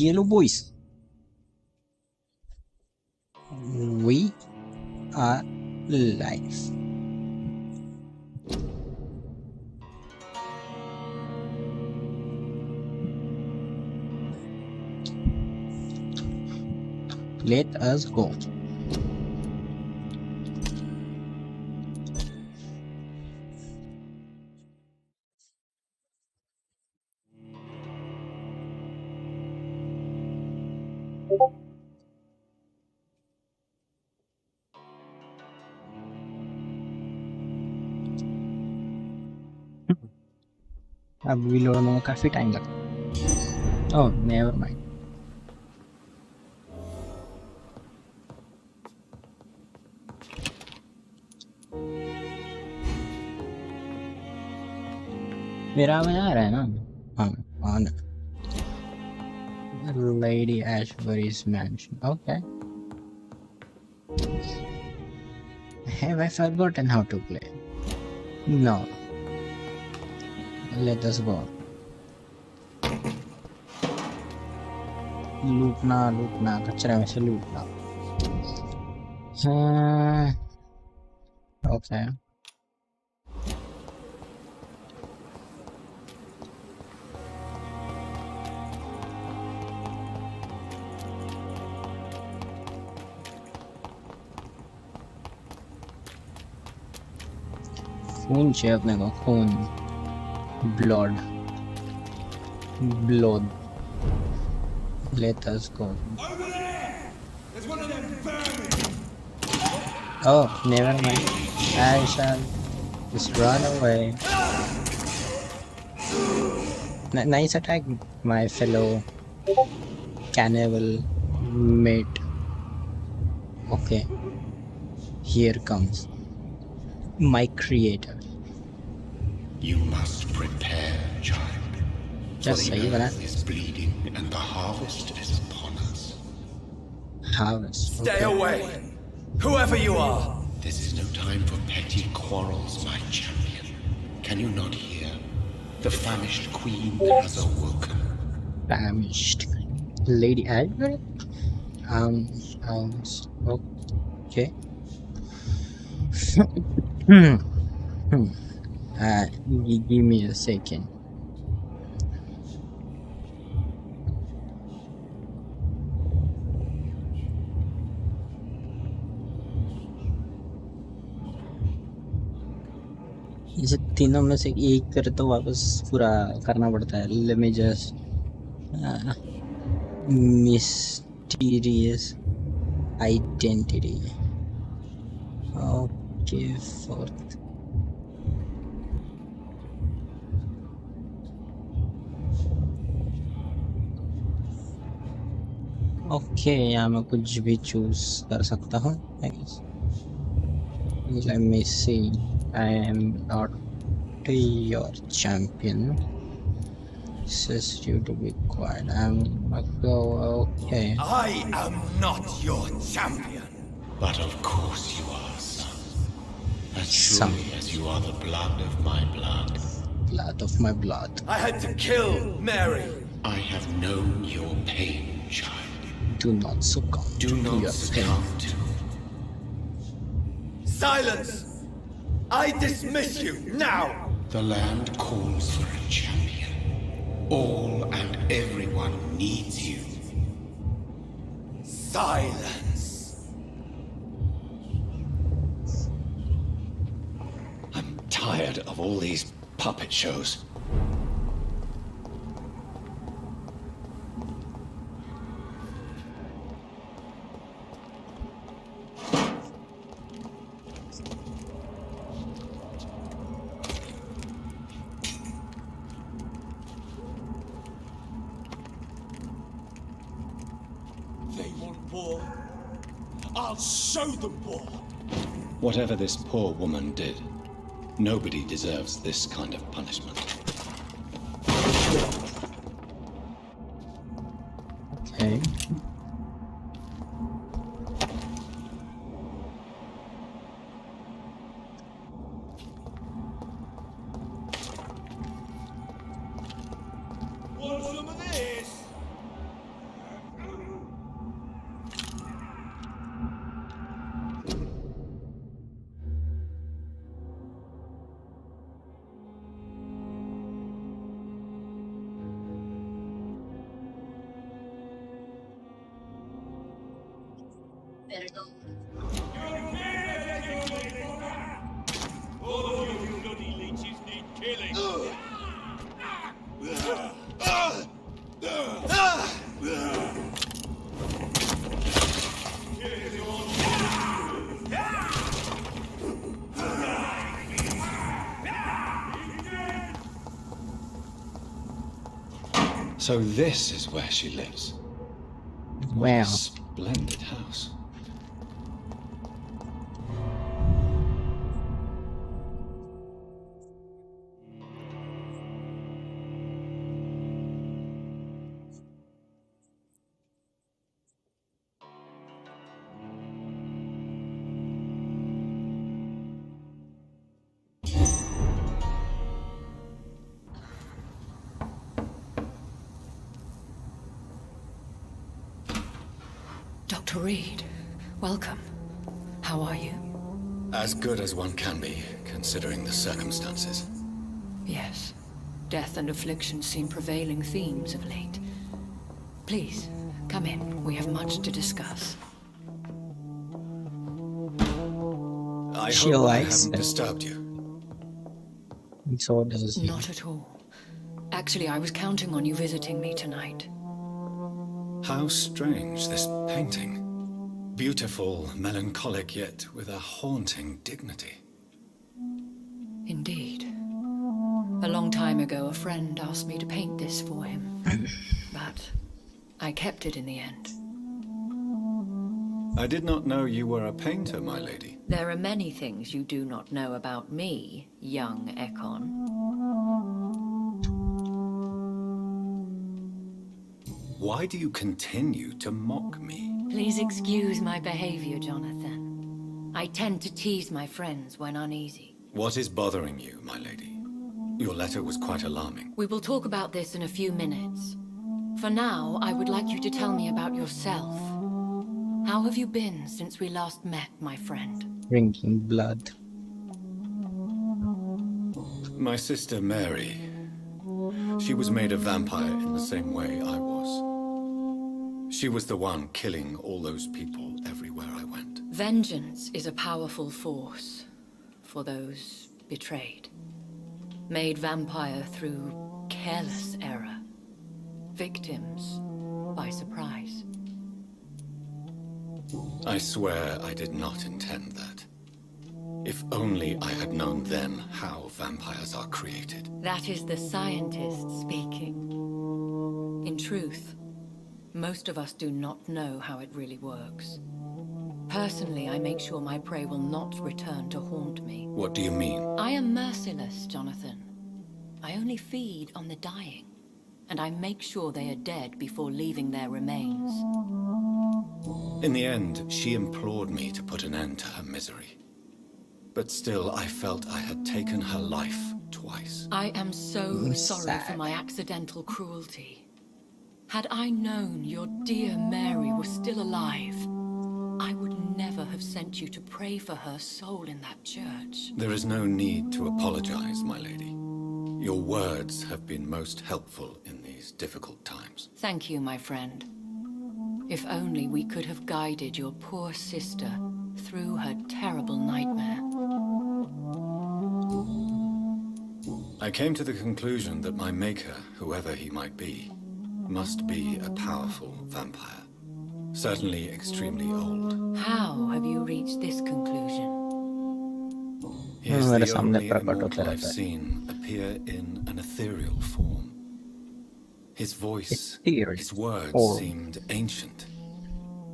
Yellow boys. We are live. Let us go. अब reload होने में काफी टाइम लगता है। Oh, never mind. मेरा आवाज आ रहा है ना? हाँ, on. Lady Ashbury's mansion. Okay. Have I forgotten how to play? No. Let us go. लूटना कचरा में से लूटना। Okay. खून चाहिए अपने को, खून, blood. Let us go. Over there! There's one of them vermin! Oh, never mind. I shall just run away. Nice attack, my fellow cannibal mate. Okay, here comes my creator. You must prepare, child. Just For the say that. earth is bleeding and the harvest is upon us. Harvest. Stay Okay. away! Whoever you are! This is no time for petty quarrels, my champion. Can you not hear? The famished queen has awoken. Famished. Lady Albert? Okay. Give me a second. इसे तीनों में से एक करे तो वापस पूरा करना पड़ता है। Let me just mysterious identity. Okay, fourth. Okay, यहाँ मैं कुछ भी choose कर सकता हूँ, I guess. Let me see. I am not your champion. Says you to be quiet. I'm a go. Okay. I am not your champion! But of course you are, son. As Son. surely as you are the blood of my blood. Blood of my blood. I had to kill Mary! I have known your pain, child. Do not succumb Do to not your succumb pain. to. Silence! I dismiss you, now! The land calls for a champion. All and everyone needs you. Silence! I'm tired of all these puppet shows. They want war. I'll show them war. Whatever this poor woman did, nobody deserves this kind of punishment. Okay. Want some of this? All of you bloody leeches need killing. So this is where she lives. What Wow. a splendid house. Dr. Reid, welcome. How are you? As good as one can be, considering the circumstances. Yes. Death and affliction seem prevailing themes of late. Please, come in. We have much to discuss. I She hope I likes haven't it. disturbed you. And so does he. Not at all. Actually, I was counting on you visiting me tonight. How strange, this painting. Beautiful, melancholic, yet with a haunting dignity. Indeed. A long time ago, a friend asked me to paint this for him. But I kept it in the end. I did not know you were a painter, my lady. There are many things you do not know about me, young Ekon. Why do you continue to mock me? Please excuse my behavior, Jonathan. I tend to tease my friends when uneasy. What is bothering you, my lady? Your letter was quite alarming. We will talk about this in a few minutes. For now, I would like you to tell me about yourself. How have you been since we last met, my friend? Drinking blood. My sister Mary. She was made a vampire in the same way I was. She was the one killing all those people everywhere I went. Vengeance is a powerful force for those betrayed. Made vampire through careless error. Victims by surprise. I swear I did not intend that. If only I had known then how vampires are created. That is the scientist speaking. In truth, most of us do not know how it really works. Personally, I make sure my prey will not return to haunt me. What do you mean? I am merciless, Jonathan. I only feed on the dying, and I make sure they are dead before leaving their remains. In the end, she implored me to put an end to her misery. But still, I felt I had taken her life twice. I am so sorry for Sad. my accidental cruelty. Had I known your dear Mary was still alive, I would never have sent you to pray for her soul in that church. There is no need to apologize, my lady. Your words have been most helpful in these difficult times. Thank you, my friend. If only we could have guided your poor sister through her terrible nightmare. I came to the conclusion that my maker, whoever he might be, must be a powerful vampire. Certainly extremely old. How have you reached this conclusion? He is मेरे the सामने only प्रकट immortal होता I've रहता है. seen appear in an ethereal form. His voice, Ethereal his words form. seemed ancient.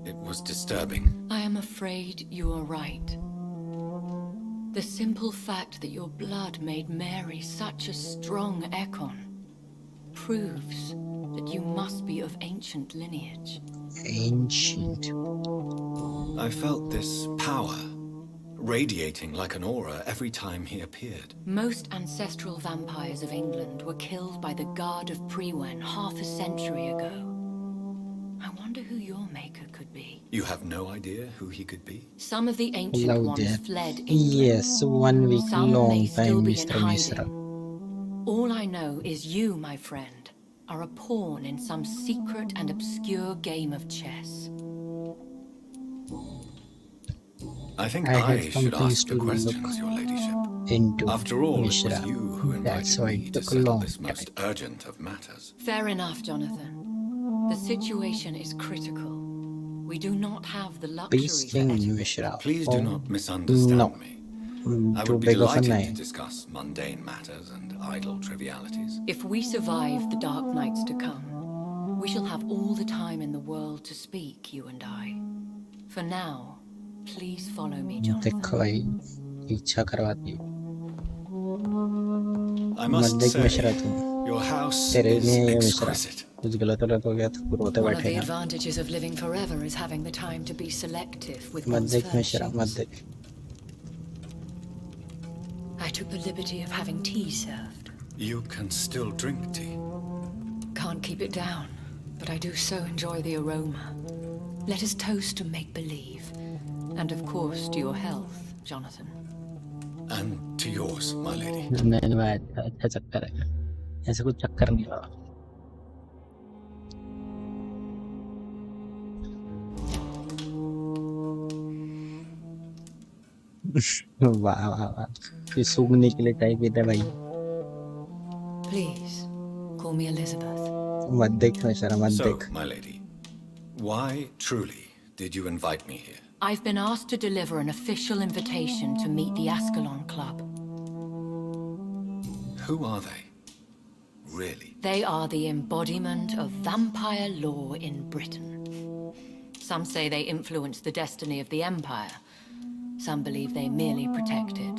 It was disturbing. I am afraid you are right. The simple fact that your blood made Mary such a strong Ekon proves that you must be of ancient lineage. Ancient. I felt this power radiating like an aura every time he appeared. Most ancestral vampires of England were killed by the Guard of Prewen half a century ago. I wonder who your maker could be. You have no idea who he could be? Some of the ancient Loaded. ones fled England. Yes, 1 week Some may long still time, be in Mr. Misra. hiding. All I know is you, my friend, are a pawn in some secret and obscure game of chess. I think I I had some should things ask to the look questions, Your Ladyship. into, After all, it Mishra. was you who That's invited why me it to took a settle long this time. most urgent of matters. Fair enough, Jonathan. The situation is critical. We do not have the luxury for Beasting etiquette. Mishra. Please do Oh, not misunderstand no. me. I Too would be big of a delighted to name. discuss mundane matters and idle trivialities. If we survive the dark nights to come, we shall have all the time in the world to speak, you and I. For now, please follow me, देखो Jonathan. भाई इच्छा करवाती है। I मत must देख Mishra say, तू, your house तेरे is लिए ये मिश्रा exquisite. कुछ गलत हो गया तो रोते One of the बैठेगा। advantages of living forever is having the time to be selective with मत one's देख मिश्रा, मत furnishings. देख। I took the liberty of having tea served. You can still drink tea. Can't keep it down, but I do so enjoy the aroma. Let us toast to make-believe. And of course to your health, Jonathan. And to yours, my lady. नहीं मैं अच्छा चक्कर है, ऐसे कुछ चक्कर नहीं रहा। वाह वाह वाह, ये सूंघने के लिए चाय पीते भाई। Please, call me Elizabeth. मत देख मिश्रा, मत So, देख। my lady, why truly did you invite me here? I've been asked to deliver an official invitation to meet the Ascalon Club. Who are they? Really? They are the embodiment of vampire law in Britain. Some say they influence the destiny of the Empire. Some believe they merely protect it.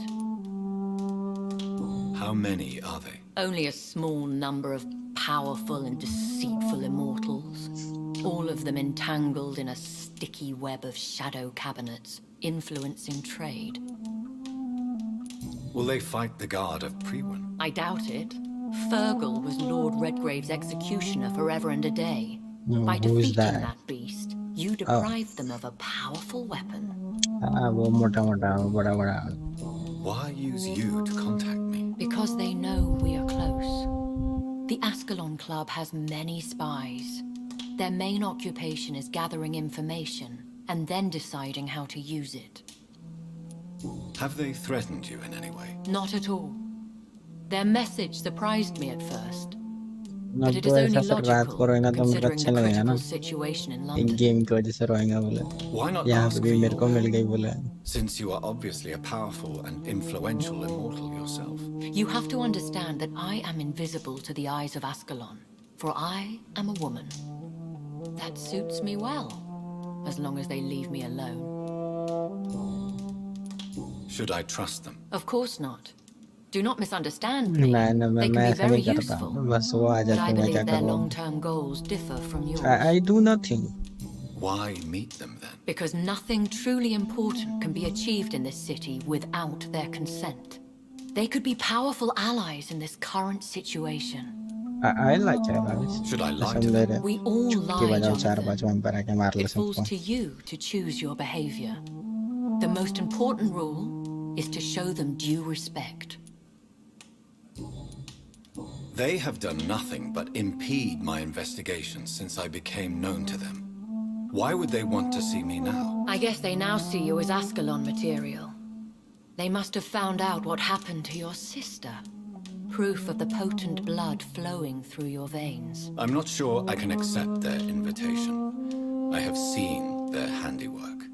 How many are they? Only a small number of powerful and deceitful immortals, all of them entangled in a sticky web of shadow cabinets, influencing trade. Will they fight the guard of Priwen? I doubt it. Fergal was Lord Redgrave's executioner forever and a day. No, By who is defeating that? that beast, you deprived them of a powerful weapon. हाँ वो मोटा मोटा बड़ा बड़ा। Why use you to contact me? Because they know we are close. The Ascalon Club has many spies. Their main occupation is gathering information and then deciding how to use it. Have they threatened you in any way? Not at all. Their message surprised me at first, ना but it तो is ऐसा only sir रात को logical रोएगा तो मुझे considering अच्छा the लगेगा ना। critical situation in in London. Game की वजह से रोएगा बोले। Why not यहाँ पे ask भी for मेरे को मिल your गई help, बोले। since you are obviously a powerful and influential immortal yourself? You have to understand that I am invisible to the eyes of Ascalon, for I am a woman. That suits me well, as long as they leave me alone. Should I trust them? Of course not. Do not misunderstand me. मैं They can मैं be ऐसा very नहीं करता, useful, बस वो आ but I जाते मैं क्या believe their करूँ। long-term goals differ from yours. I do nothing. Why meet them then? Because nothing truly important can be achieved in this city without their consent. They could be powerful allies in this current situation. I like it. Should I lie to them? We all की lie, वजह से चार पांच Jonathan. Vampire आके मार ले It falls सबको। to you to choose your behavior. The most important rule is to show them due respect. They have done nothing but impede my investigations since I became known to them. Why would they want to see me now? I guess they now see you as Ascalon material. They must have found out what happened to your sister. Proof of the potent blood flowing through your veins. I'm not sure I can accept their invitation. I have seen their handiwork.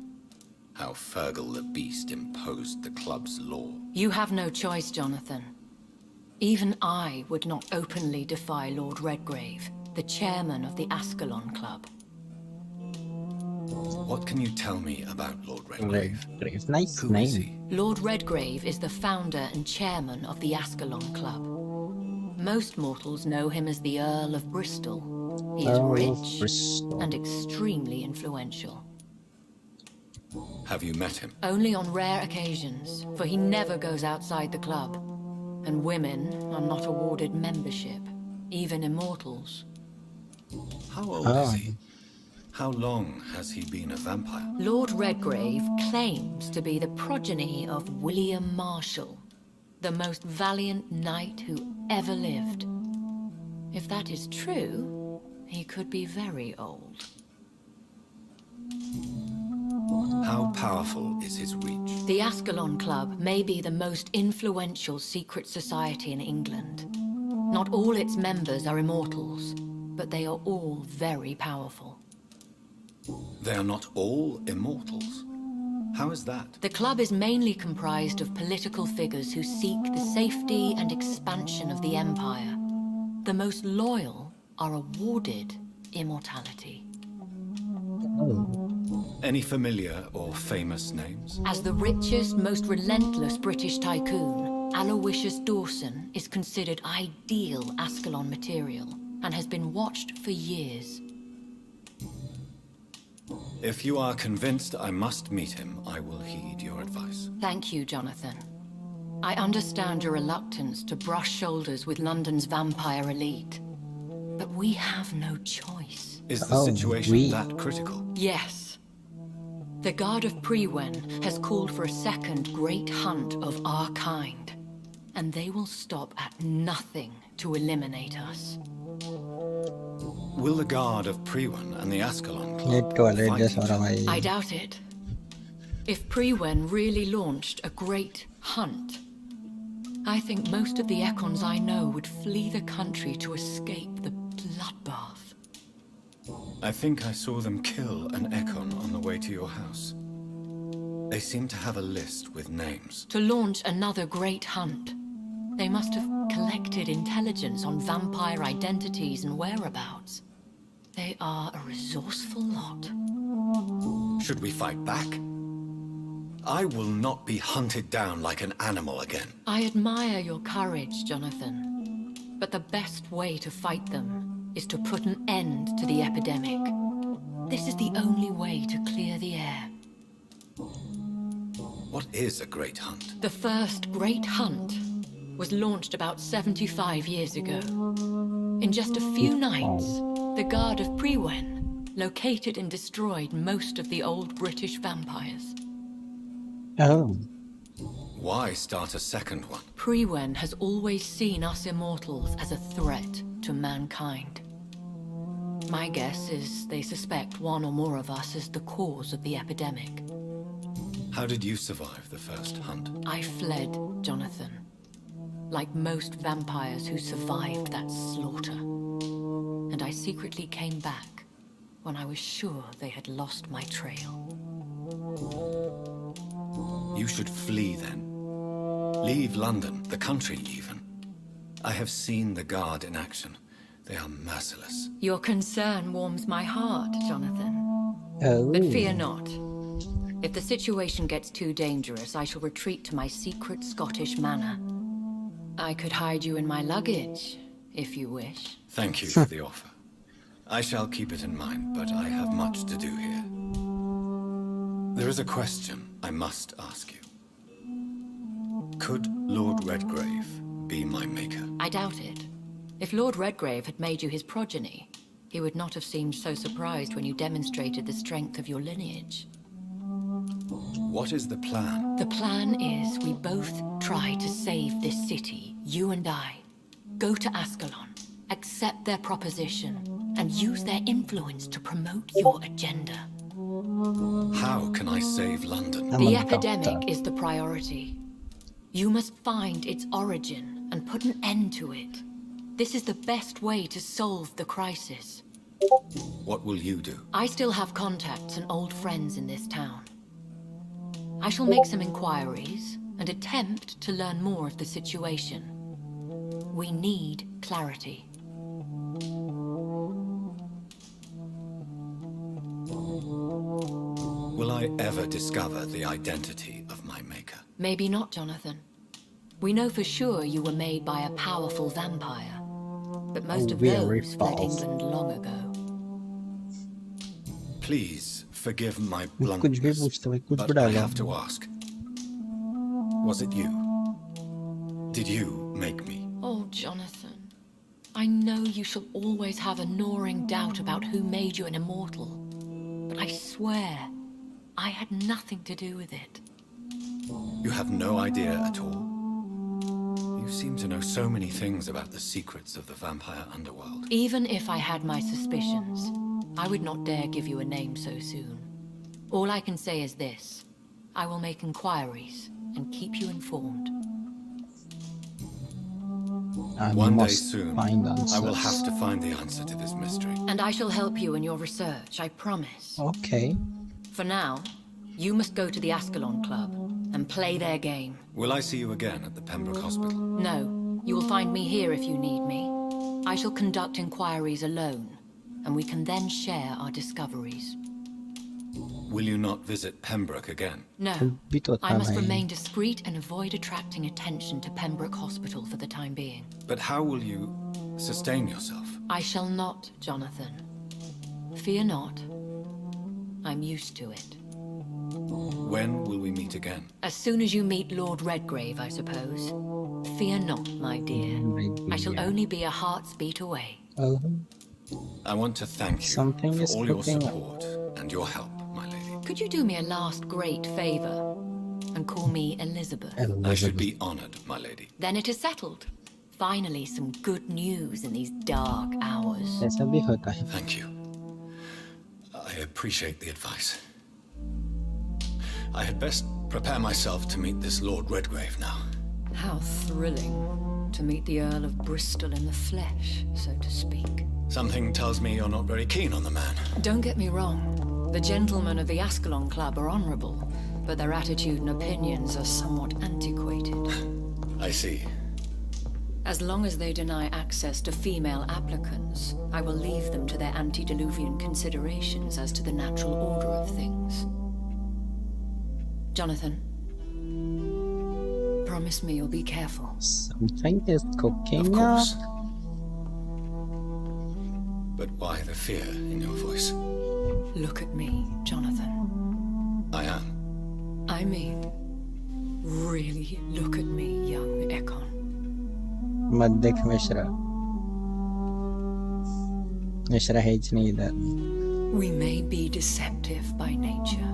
How Fergal the Beast imposed the club's law. You have no choice, Jonathan. Even I would not openly defy Lord Redgrave, the chairman of the Ascalon Club. What can you tell me about Lord Redgrave? Redgrave, nice Who is name. he? Lord Redgrave is the founder and chairman of the Ascalon Club. Most mortals know him as the Earl of Bristol. He is Earl of rich Bristol. and extremely influential. Have you met him? Only on rare occasions, for he never goes outside the club. And women are not awarded membership, even immortals. How old is he? How long has he been a vampire? Lord Redgrave claims to be the progeny of William Marshall, the most valiant knight who ever lived. If that is true, he could be very old. How powerful is his reach? The Ascalon Club may be the most influential secret society in England. Not all its members are immortals, but they are all very powerful. They are not all immortals. How is that? The club is mainly comprised of political figures who seek the safety and expansion of the Empire. The most loyal are awarded immortality. Any familiar or famous names? As the richest, most relentless British tycoon, Aloysius Dawson is considered ideal Ascalon material and has been watched for years. If you are convinced I must meet him, I will heed your advice. Thank you, Jonathan. I understand your reluctance to brush shoulders with London's vampire elite. But we have no choice. Is the situation that critical? Yes. The Guard of Prewen has called for a second great hunt of our kind. And they will stop at nothing to eliminate us. Will the Guard of Prewen and the Ascalon Club fight each other? I doubt it. If Prewen really launched a great hunt, I think most of the Econs I know would flee the country to escape the bloodbath. I think I saw them kill an Econ on the way to your house. They seem to have a list with names. To launch another great hunt, they must have collected intelligence on vampire identities and whereabouts. They are a resourceful lot. Should we fight back? I will not be hunted down like an animal again. I admire your courage, Jonathan. But the best way to fight them is to put an end to the epidemic. This is the only way to clear the air. What is a great hunt? The first great hunt was launched about 75 years ago. In just a few nights, the Guard of Prewen located and destroyed most of the old British vampires. Oh. Why start a second one? Prewen has always seen us immortals as a threat to mankind. My guess is they suspect one or more of us as the cause of the epidemic. How did you survive the first hunt? I fled, Jonathan. Like most vampires who survived that slaughter. And I secretly came back when I was sure they had lost my trail. You should flee then. Leave London, the country even. I have seen the Guard in action. They are merciless. Your concern warms my heart, Jonathan. Oh. But fear not. If the situation gets too dangerous, I shall retreat to my secret Scottish manor. I could hide you in my luggage, if you wish. Thank you for the offer. I shall keep it in mind, but I have much to do here. There is a question I must ask you. Could Lord Redgrave be my maker? I doubt it. If Lord Redgrave had made you his progeny, he would not have seemed so surprised when you demonstrated the strength of your lineage. What is the plan? The plan is we both try to save this city, you and I. Go to Ascalon, accept their proposition, and use their influence to promote your agenda. How can I save London? The epidemic is the priority. You must find its origin and put an end to it. This is the best way to solve the crisis. What will you do? I still have contacts and old friends in this town. I shall make some inquiries and attempt to learn more of the situation. We need clarity. Will I ever discover the identity of my maker? Maybe not, Jonathan. We know for sure you were made by a powerful vampire. But most of those fled England long ago. Please forgive my bluntness, but I have to ask. Was it you? Did you make me? Oh, Jonathan. I know you shall always have a gnawing doubt about who made you an immortal. But I swear, I had nothing to do with it. You have no idea at all? You seem to know so many things about the secrets of the vampire underworld. Even if I had my suspicions, I would not dare give you a name so soon. All I can say is this. I will make inquiries and keep you informed. I One day must soon, find I will answers. have to find the answer to this mystery. And I shall help you in your research, I promise. Okay. For now, you must go to the Ascalon Club and play their game. Will I see you again at the Pembroke Hospital? No, you will find me here if you need me. I shall conduct inquiries alone, and we can then share our discoveries. Will you not visit Pembroke again? No, भी तो I था must भाई. remain discreet and avoid attracting attention to Pembroke Hospital for the time being. But how will you sustain yourself? I shall not, Jonathan. Fear not. I'm used to it. When will we meet again? As soon as you meet Lord Redgrave, I suppose. Fear not, my dear. I shall only be a heart's beat away. Oh, I want to thank you Something for is all your cooking up. support and your help, my lady. Could you do me a last great favor and call me Elizabeth? I should be honored, my lady. Then it is settled. Finally, some good news in these dark hours. ऐसा भी होता है. Thank you. I appreciate the advice. I had best prepare myself to meet this Lord Redgrave now. How thrilling to meet the Earl of Bristol in the flesh, so to speak. Something tells me you're not very keen on the man. Don't get me wrong. The gentlemen of the Ascalon Club are honorable, but their attitude and opinions are somewhat antiquated. I see. As long as they deny access to female applicants, I will leave them to their antediluvian considerations as to the natural order of things. Jonathan, promise me you'll be careful. Something is Of cooking up. course. But why the fear in your voice? Look at me, Jonathan. I am. I mean, really look at me, young Ekon. मत देख Mishra. Mishra hates me either. We may be deceptive by nature,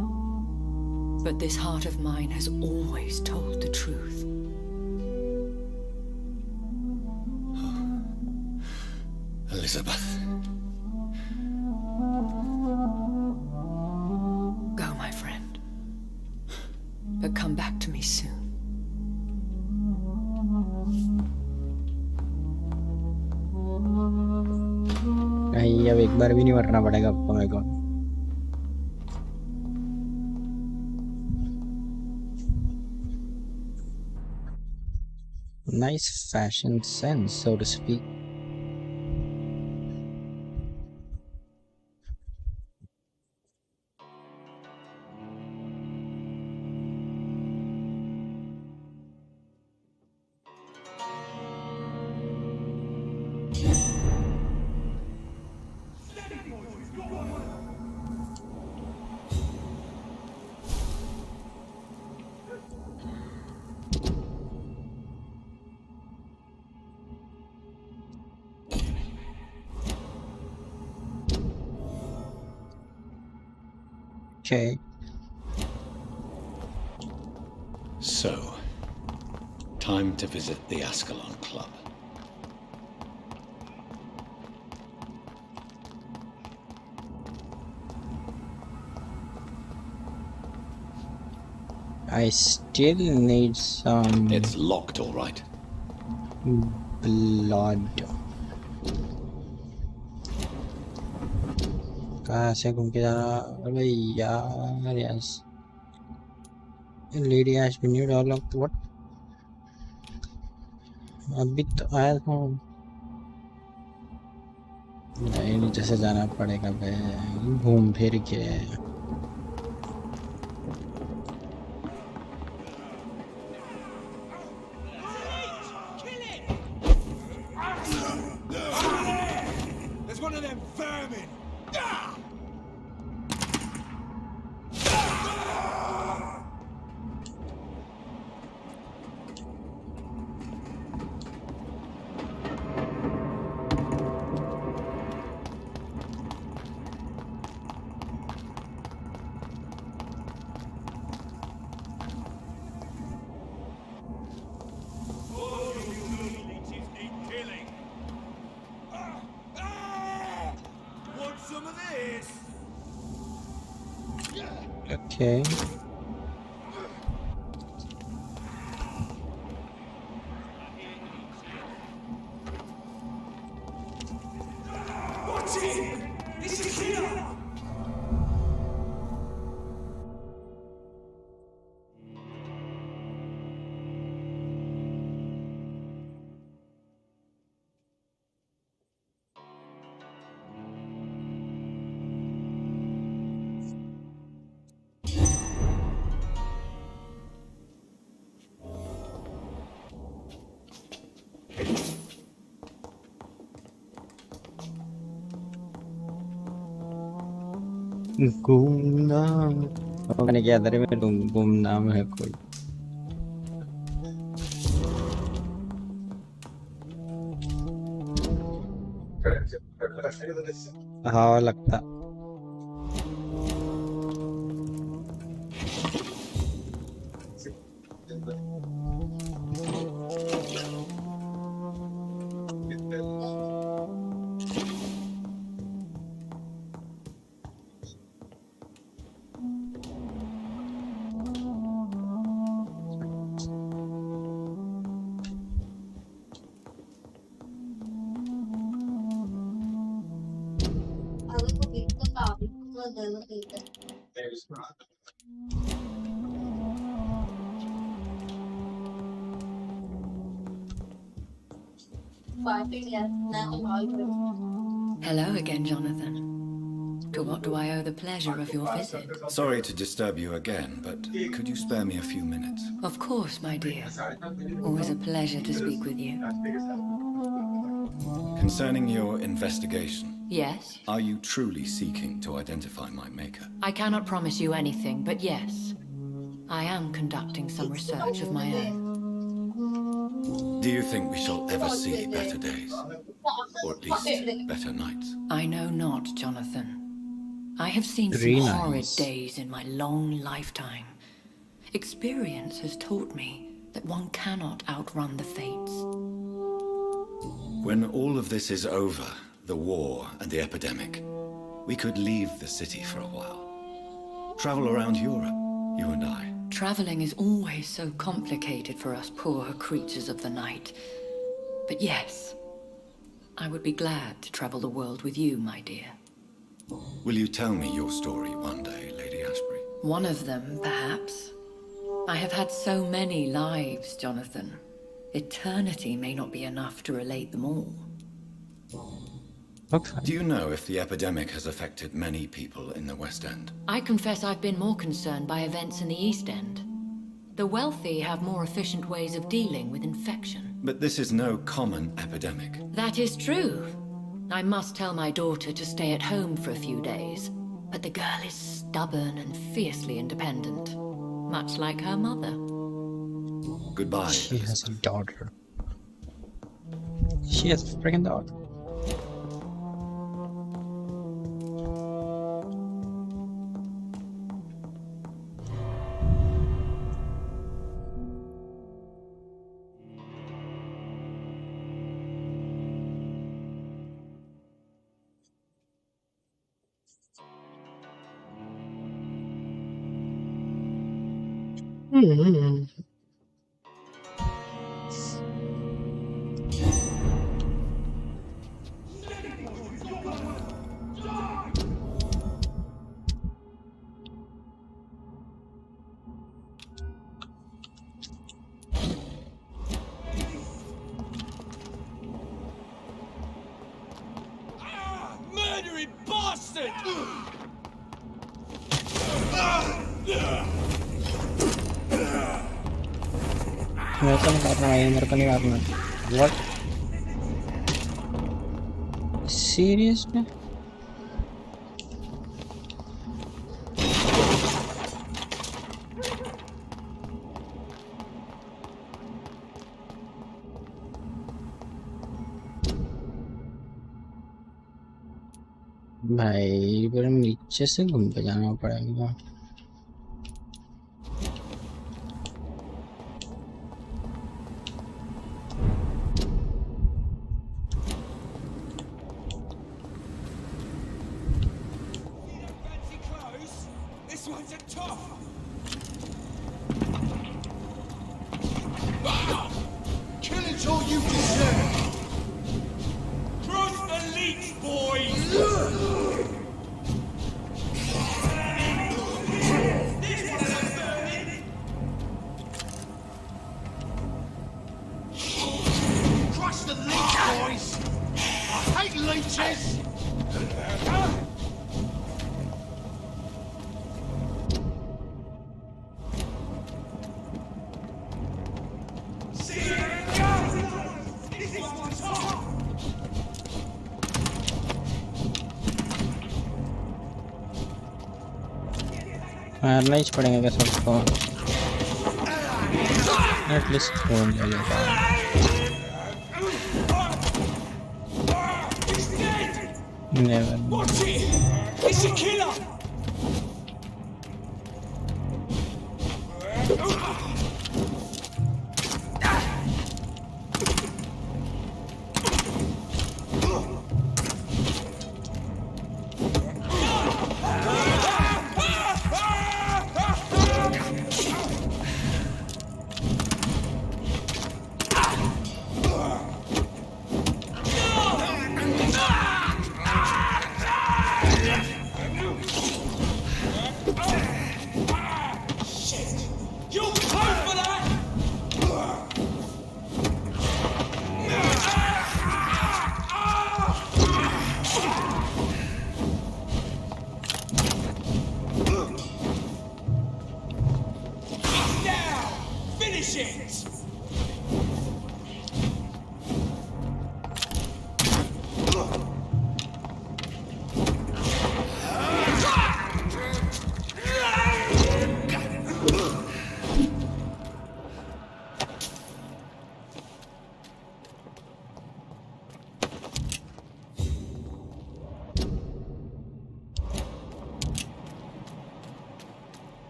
but this heart of mine has always told the truth. Elizabeth. Go, my friend. But come back to me soon. कहीं अब एक बार भी नहीं मरना पड़ेगा अब तो मेरे को. Nice fashion sense, so to speak. Okay. So, time to visit the Ascalon Club. I still need some It's locked, all right. blood. कहाँ से घूम के जाना? अरे यार, yes. Lady has been new unlocked. What? अभी तो आया था. नहीं, नीचे से जाना पड़ेगा बे. घूम फिर के. There's one of them vermin! Okay. What's it? It's a killer! गुमनाम। तो मैंने क्या दरे में गुमनाम है कोई। हाँ लगता। Hello again, Jonathan. To what do I owe the pleasure of your visit? Sorry to disturb you again, but could you spare me a few minutes? Of course, my dear. Always a pleasure to speak with you. Concerning your investigation, Yes? are you truly seeking to identify my maker? I cannot promise you anything, but yes. I am conducting some research of my own. Do you think we shall ever see better days? Or at least better nights? I know not, Jonathan. I have seen some Very horrid nice. days in my long lifetime. Experience has taught me that one cannot outrun the fates. When all of this is over, the war and the epidemic, we could leave the city for a while. Travel around Europe, you and I. Traveling is always so complicated for us poor creatures of the night. But yes, I would be glad to travel the world with you, my dear. Will you tell me your story one day, Lady Ashbury? One of them, perhaps. I have had so many lives, Jonathan. Eternity may not be enough to relate them all. Okay. Do you know if the epidemic has affected many people in the West End? I confess I've been more concerned by events in the East End. The wealthy have more efficient ways of dealing with infection. But this is no common epidemic. That is true. I must tell my daughter to stay at home for a few days. But the girl is stubborn and fiercely independent. Much like her mother. Goodbye. She has a daughter. She has a freaking daughter. Murdering bastard! Mereka nih karena what? Seriously? भाई पर नीचे से घूम के जाना पड़ेगा। Fancy clothes? This one's a top! मारना ही पड़ेगा क्या सबको? एटलीस्ट खून ले लेगा। Never mind. Watch it! It's a killer!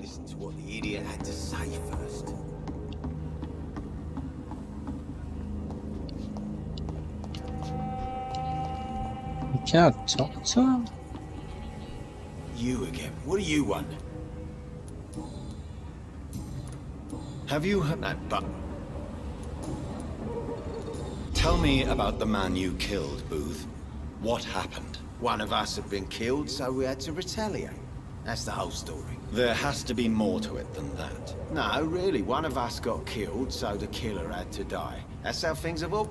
Listen to what the idiot had to say first. क्या अच्छा? You again. What do you want? Have you heard that? But tell me about the man you killed, Booth. What happened? One of us had been killed, so we had to retaliate. That's the whole story. There has to be more to it than that. No, really. One of us got killed, so the killer had to die. That's how things have all...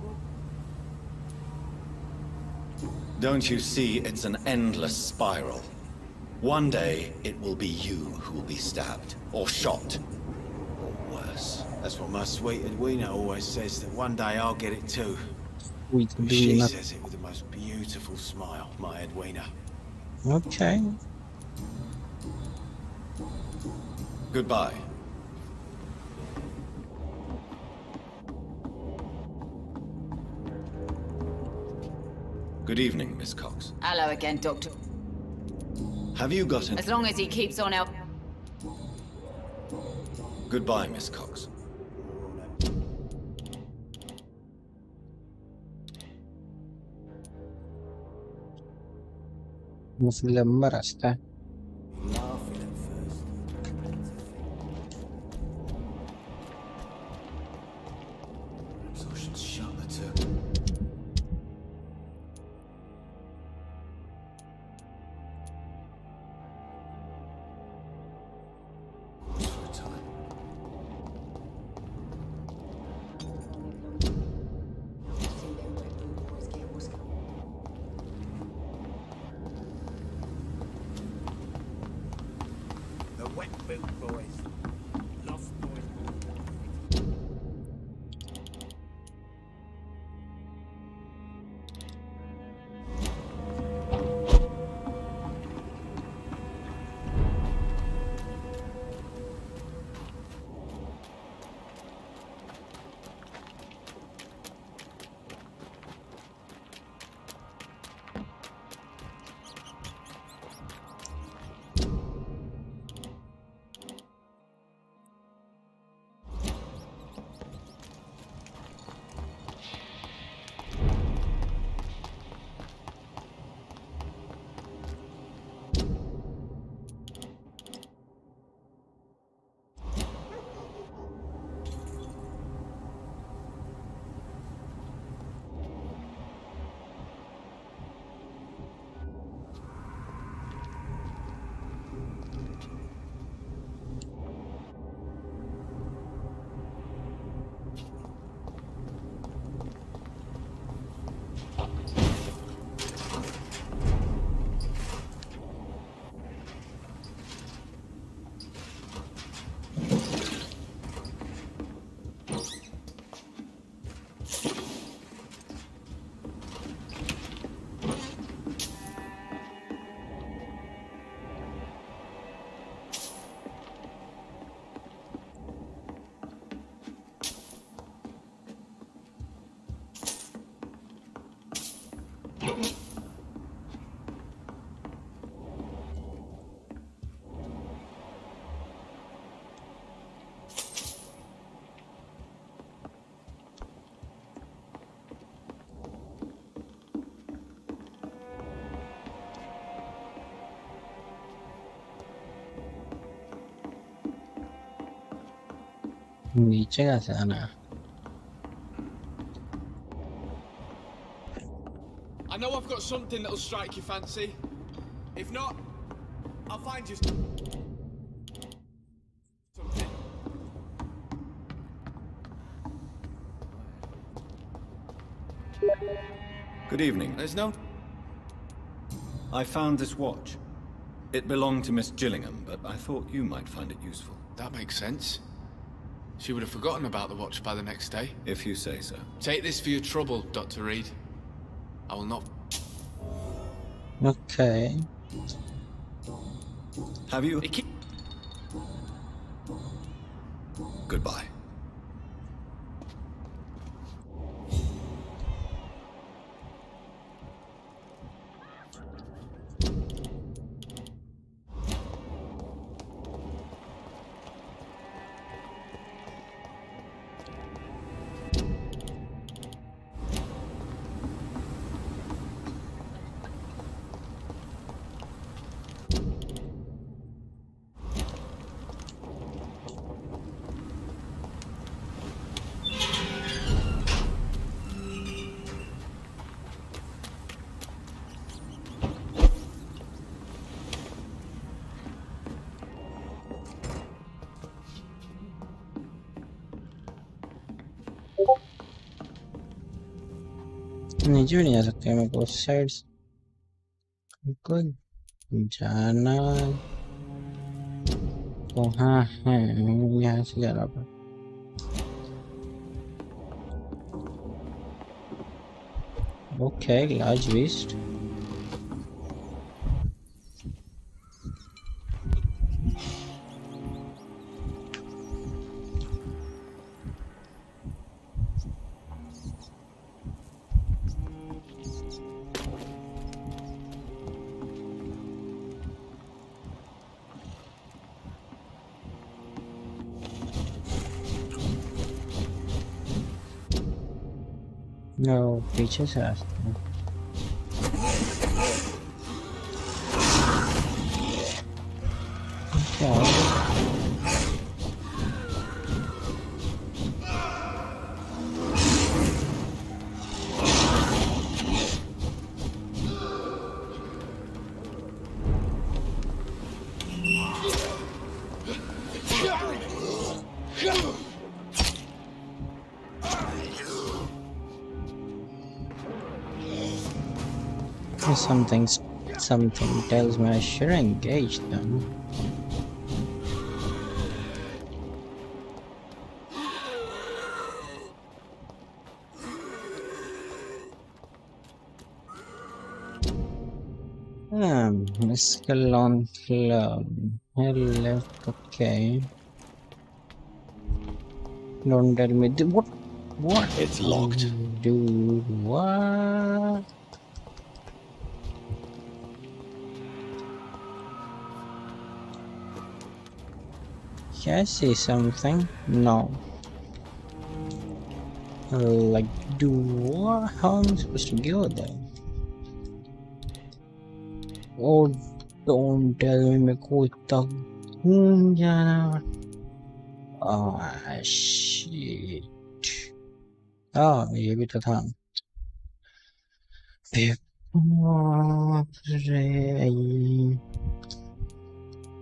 Don't you see, it's an endless spiral. One day, it will be you who will be stabbed, or shot, or worse. That's what my sweet Edwina always says, that one day I'll get it too. Sweet She Edwina. says it with the most beautiful smile, my Edwina. Okay. Goodbye. Good evening, Miss Cox. Hello again, Doctor. Have you got an... As long as he keeps on help. Goodbye, Miss Cox. मुझे लंबा रास्ता है। Laughing at first. Perhaps I should shut the two. Pause for a time. The wet boot boys. Lost boys. नीचे कैसे आना है? I know I've got something that'll strike your fancy. If not, I'll find you something. Good evening. There's no... I found this watch. It belonged to Miss Gillingham, but I thought you might find it useful. That makes sense. She would have forgotten about the watch by the next day. If you say so. Take this for your trouble, Dr. Reid. I will not... Okay. Have you? Goodbye. नीचे भी नहीं जा सकते मेरे को उस side को जाना तो हाँ है यहाँ से जा रहा था ओके लार्ज वेस्ट No, पीछे से रास्ता है क्या Something tells me I should engage them. Skull on club. Left, okay. Don't tell me what? It's locked. Dude, what? Can I say something? No. Like, do what? How am I supposed to go there? Oh, don't tell me मैं कोई तक घूम जाना. Oh shit. Oh, ये भी तो था.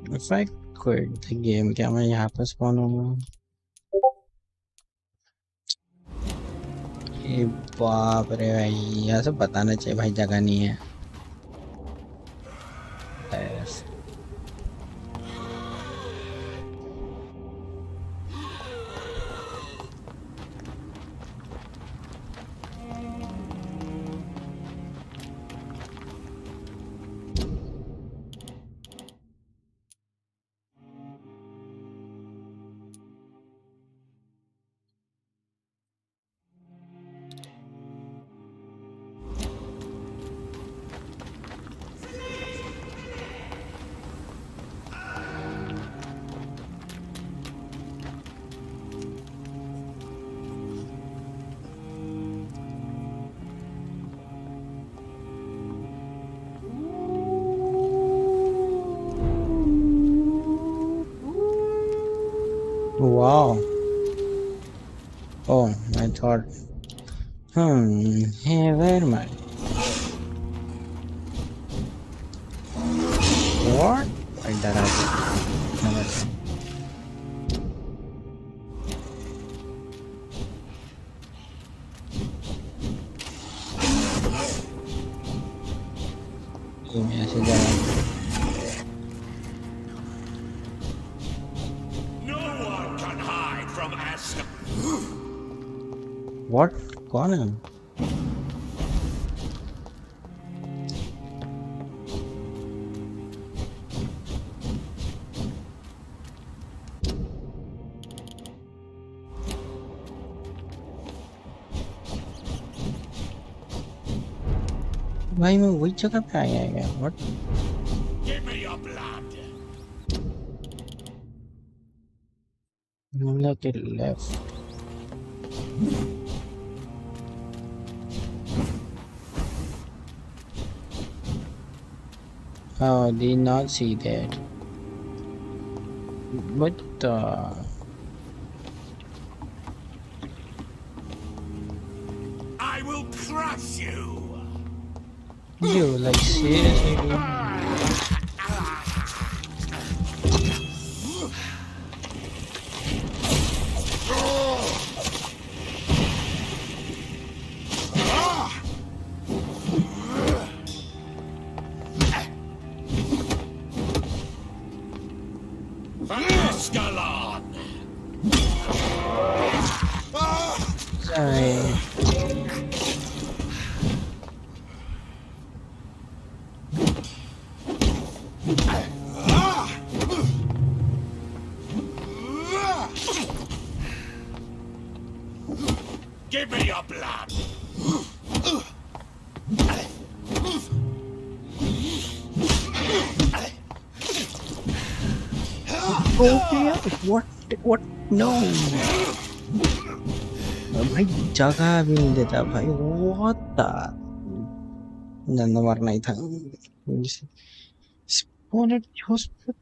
If I quit the game, क्या मैं यहाँ पर spawn होऊंगा? ये बाप रे भाई, यहाँ से बताना चाहिए भाई जगह नहीं है. Wow. I thought, hey, where am I? What? I died. Never. ऐसे जा No one can hide from Asgard. What? कौन है? भाई मैं वही जगह पे आया है What? Give me your blood. Look at left. Oh, did not see that. What the? I will crush you. You like seriously? Dude? Sorry. Give me your blood. What? No. भाई जगह भी नहीं देता भाई What the? नंदा मरना ही था Spawned hospital.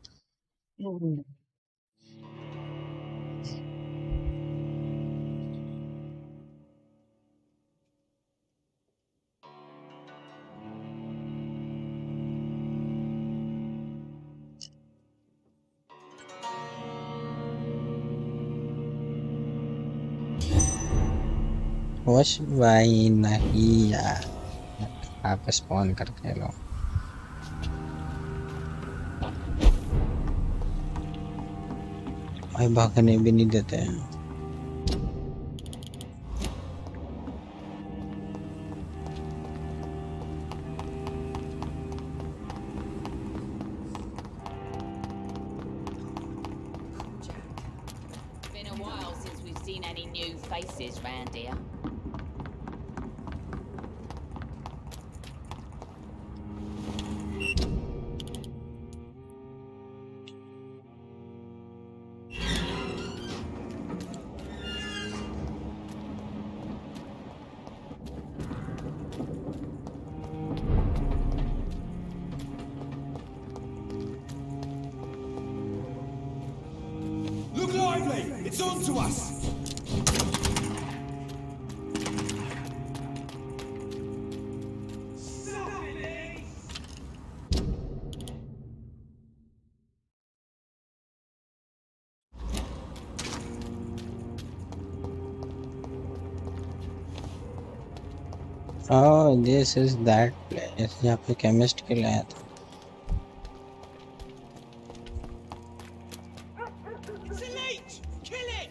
वश भाई नहीं यार आप स्पॉन करके लो भाई भागने भी नहीं देते हैं Been a while since we've seen any new faces round here. Look lively! It's on to us! Oh, this is that place जहाँ पे केमिस्ट के लिए आया था It's a leech! Kill it!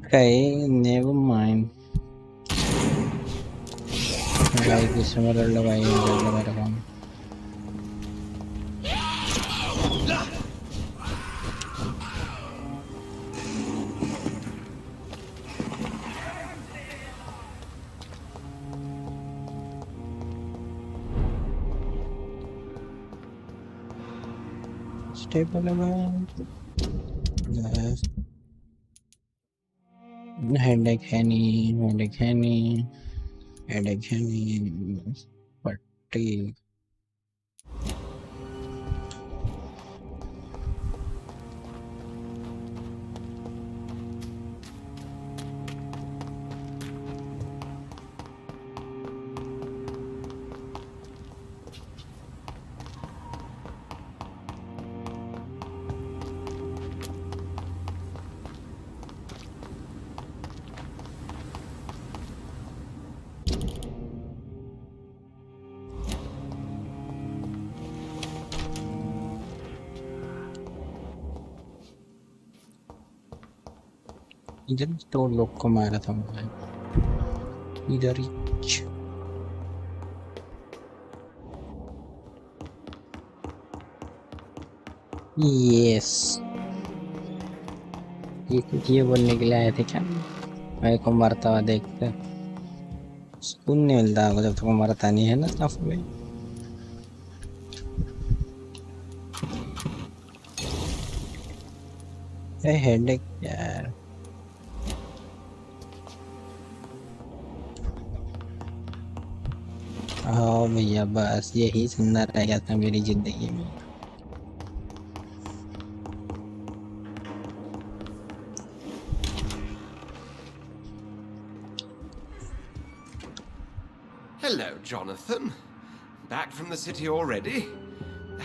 Okay, never mind भाई किसी में लड़ लो भाई लड़ लो मेरे को stable element yes हेडेक है नहीं, पट्टी। इधर तो लोग को मारा था मैं, इधर ही। यस, ये बोलने के लिए आए थे क्या? मेरे को मरता हुआ देखते सुकून नहीं मिलता आपको जब तक वो मरता नहीं है ना स्टफ में। हेडेक यार। हाँ भैया, बस यही सुनना रह गया था मेरी जिंदगी में। Hello, Jonathan. Back from the city already?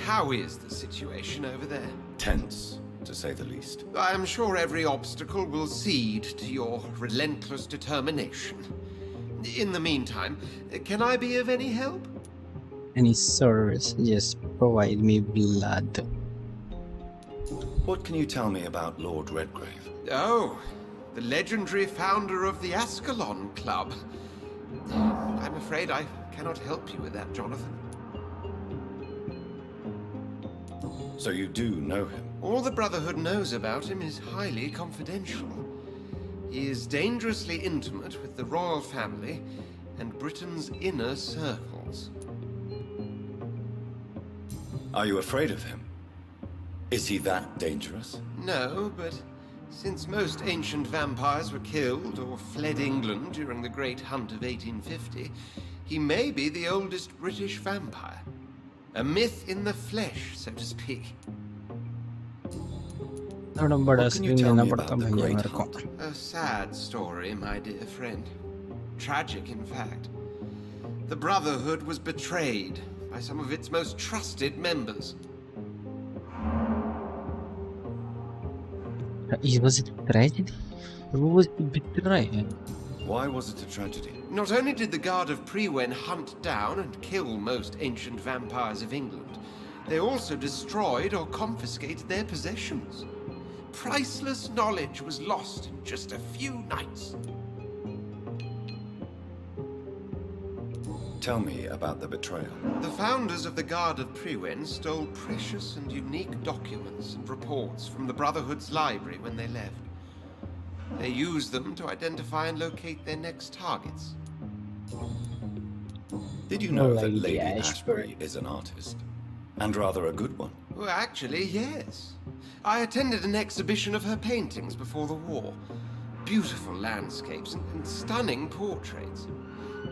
How is the situation over there? Tense, to say the least. I am sure every obstacle will cede to your relentless determination. In the meantime, can I be of any help? Any service, just provide me blood. What can you tell me about Lord Redgrave? Oh, the legendary founder of the Ascalon Club. I'm afraid I cannot help you with that, Jonathan. So you do know him? All the Brotherhood knows about him is highly confidential. He is dangerously intimate with the royal family and Britain's inner circles. Are you afraid of him? Is he that dangerous? No, but since most ancient vampires were killed or fled England during the Great Hunt of 1850, he may be the oldest British vampire. A myth in the flesh, so to speak. थोड़ा बड़ा What can you screen tell लेना me पड़ता about the भैया Great मेरे को। Hunt? A sad story, my dear friend. Tragic, in fact. The Brotherhood was betrayed by some of its most trusted members. Was it a tragedy? Was it betrayal? Why was it a tragedy? Not only did the Guard of Prewen hunt down and kill most ancient vampires of England, they also destroyed or confiscated their possessions. Priceless knowledge was lost in just a few nights. Tell me about the betrayal. The founders of the Guard of Prewen stole precious and unique documents and reports from the Brotherhood's library when they left. They used them to identify and locate their next targets. Did you know that Lady Lady Ashbury Ashbury is an artist? And rather a good one. Well, actually, yes. I attended an exhibition of her paintings before the war. Beautiful landscapes and stunning portraits.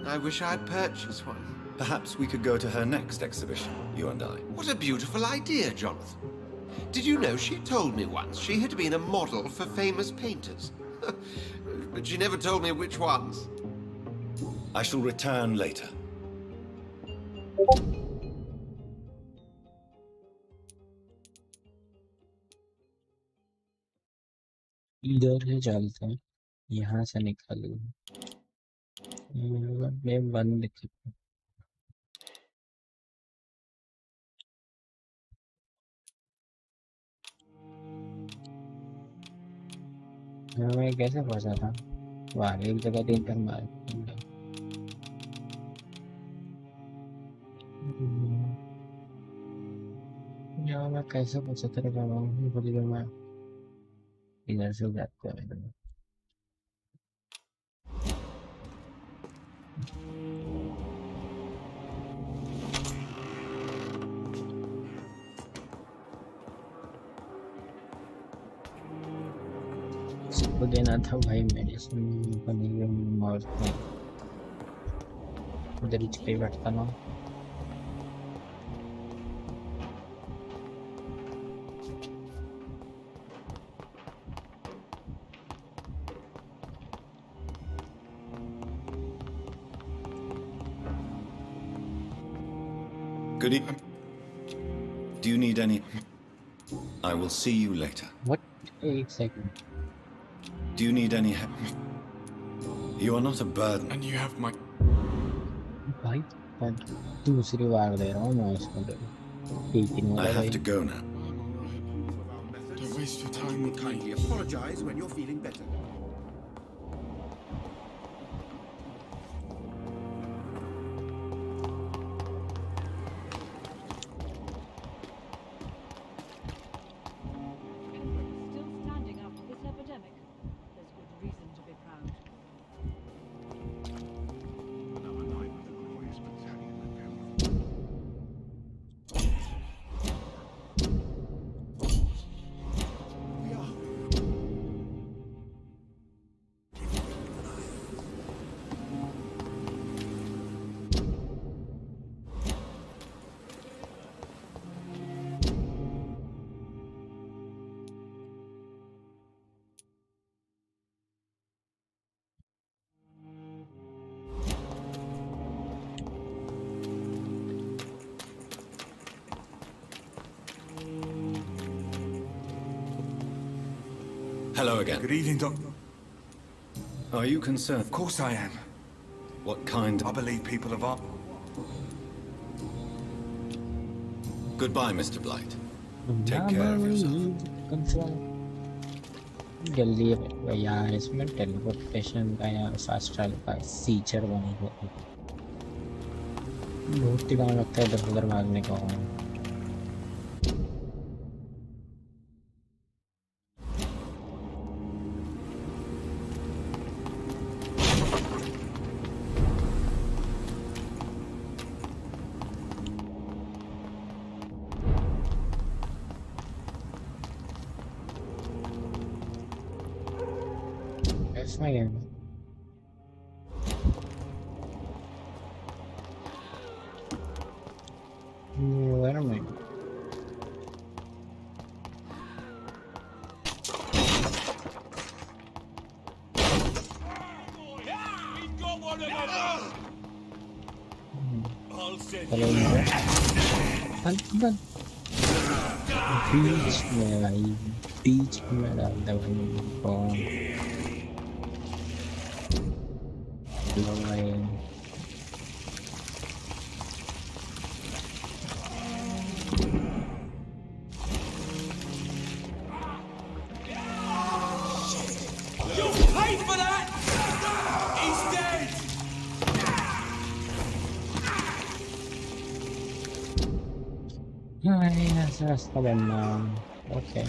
I wish I had purchased one. Perhaps we could go to her next exhibition, you and I. What a beautiful idea, Jonathan. Did you know she told me once she had been a model for famous painters? But she never told me which ones. I shall return later. इधर से चलते हैं, यहाँ से निकल मैं बंद की। मैं कैसे फंसा था? वाह, एक जगह 3 टन मार। यार मैं कैसे फंसा तेरे को? बोली मैं इधर से जाते हैं। को देना था भाई मेडिसिन बनी मौत में उधर ही पे बैठता ना Good evening. Do you need any? I will see you later. What? एक second. Do you need any help? You are not a burden. And you have my... भाई मैं दूसरी बार दे रहा हूँ मैं इसको ठीक ही नहीं I have to go now. Don't waste your time with me. Kindly apologize when you're feeling better. Still standing after this epidemic. There's good reason to be proud. Hello again. Good evening, Doctor. Are you concerned? Of course I am. What kind? I believe people of art. Goodbye, Mr. Blight. Take care of yourself. जल्दी यार इसमें teleportation का या fast travel का feature बनेगा बहुत ही काम लगता है इधर उधर भागने का इसमें क्या है where am I? Hello, अंदर बीच में भाई बीच में डाल दे भाई कौन लो भाई Paid for that! He's dead! ऐसा रास्ता बनना ओके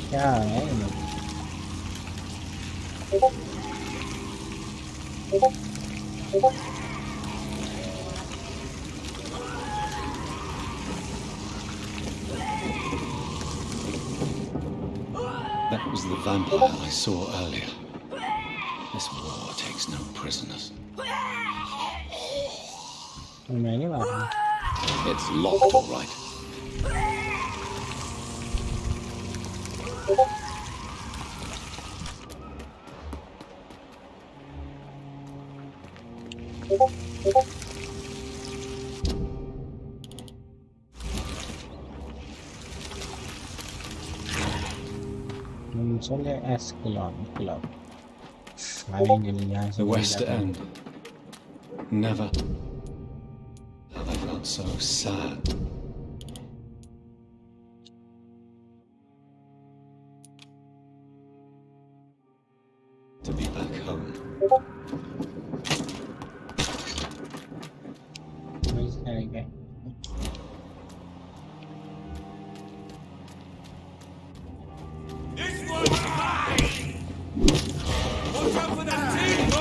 क्या है That was the vampire I saw earlier. This war takes no prisoners. मैं नहीं मार रहा It's locked, all right. चले एस्केलॉन क्लब फाइनली यहाँ से The West End. Never have I felt so sad. Okay. This one's mine! Watch out for that teeth!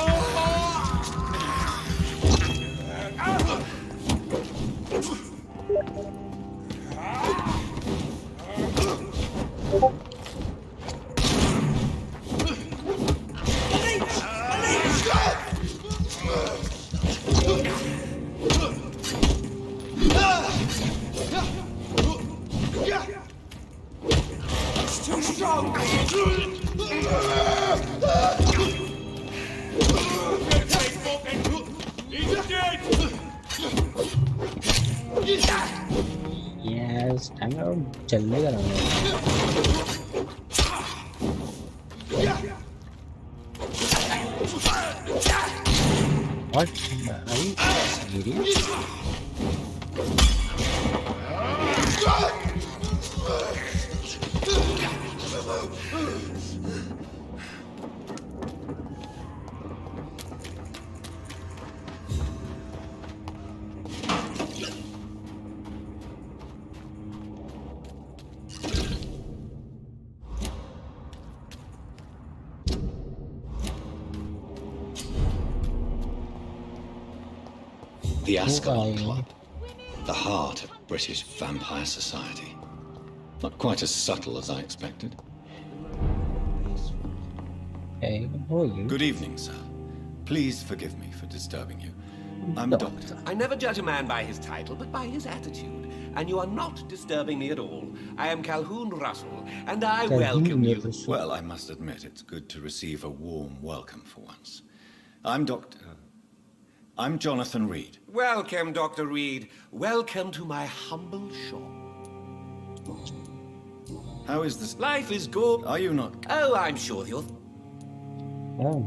It's too strong! He's dead! Yes, I'm out. चलने का What? Are you serious? The Ascalon Okay. Club, the heart of British vampire society. Not quite as subtle as I expected. Hey, who are you? Good evening, sir. Please forgive me for disturbing you. I'm a doctor. I never judge a man by his title, but by his attitude. And you are not disturbing me at all. I am Calhoun Russell, and I welcome you. Well, I must admit, it's good to receive a warm welcome for once. I'm Jonathan Reid. Welcome, Dr. Reid. Welcome to my humble shop. How is this? Life is good. Are you not? Oh, I'm sure you're... Oh,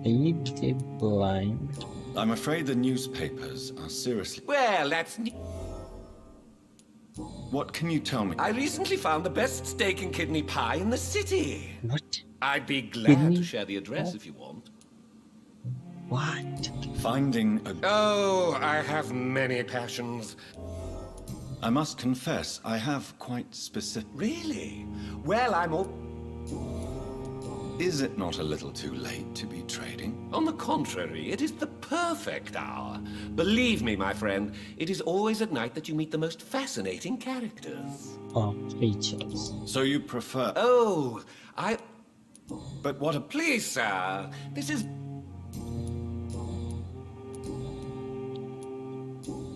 Reid the Blind. I'm afraid the newspapers are seriously... Well, that's... What can you tell me? I recently found the best steak and kidney pie in the city. What? I'd be glad Kidney? to share the address if you want. What? Finding a... Oh, I have many passions. I must confess, I have quite specific... Really? Well, I'm all... Is it not a little too late to be trading? On the contrary, it is the perfect hour. Believe me, my friend, it is always at night that you meet the most fascinating characters. Oh, creatures. So you prefer... Oh, But what a... Please, sir, this is...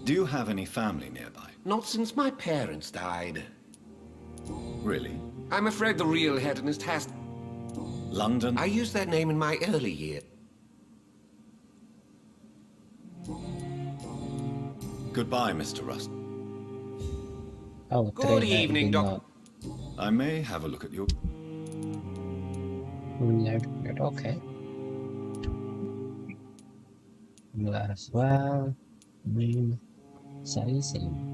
Do you have any family nearby? Not since my parents died. Really? I'm afraid the real hedonist has... London? I used that name in my early years. Goodbye, Mr. Rust. Oh, Good evening, Doc. I may have a look at your... Okay. You as well. Same.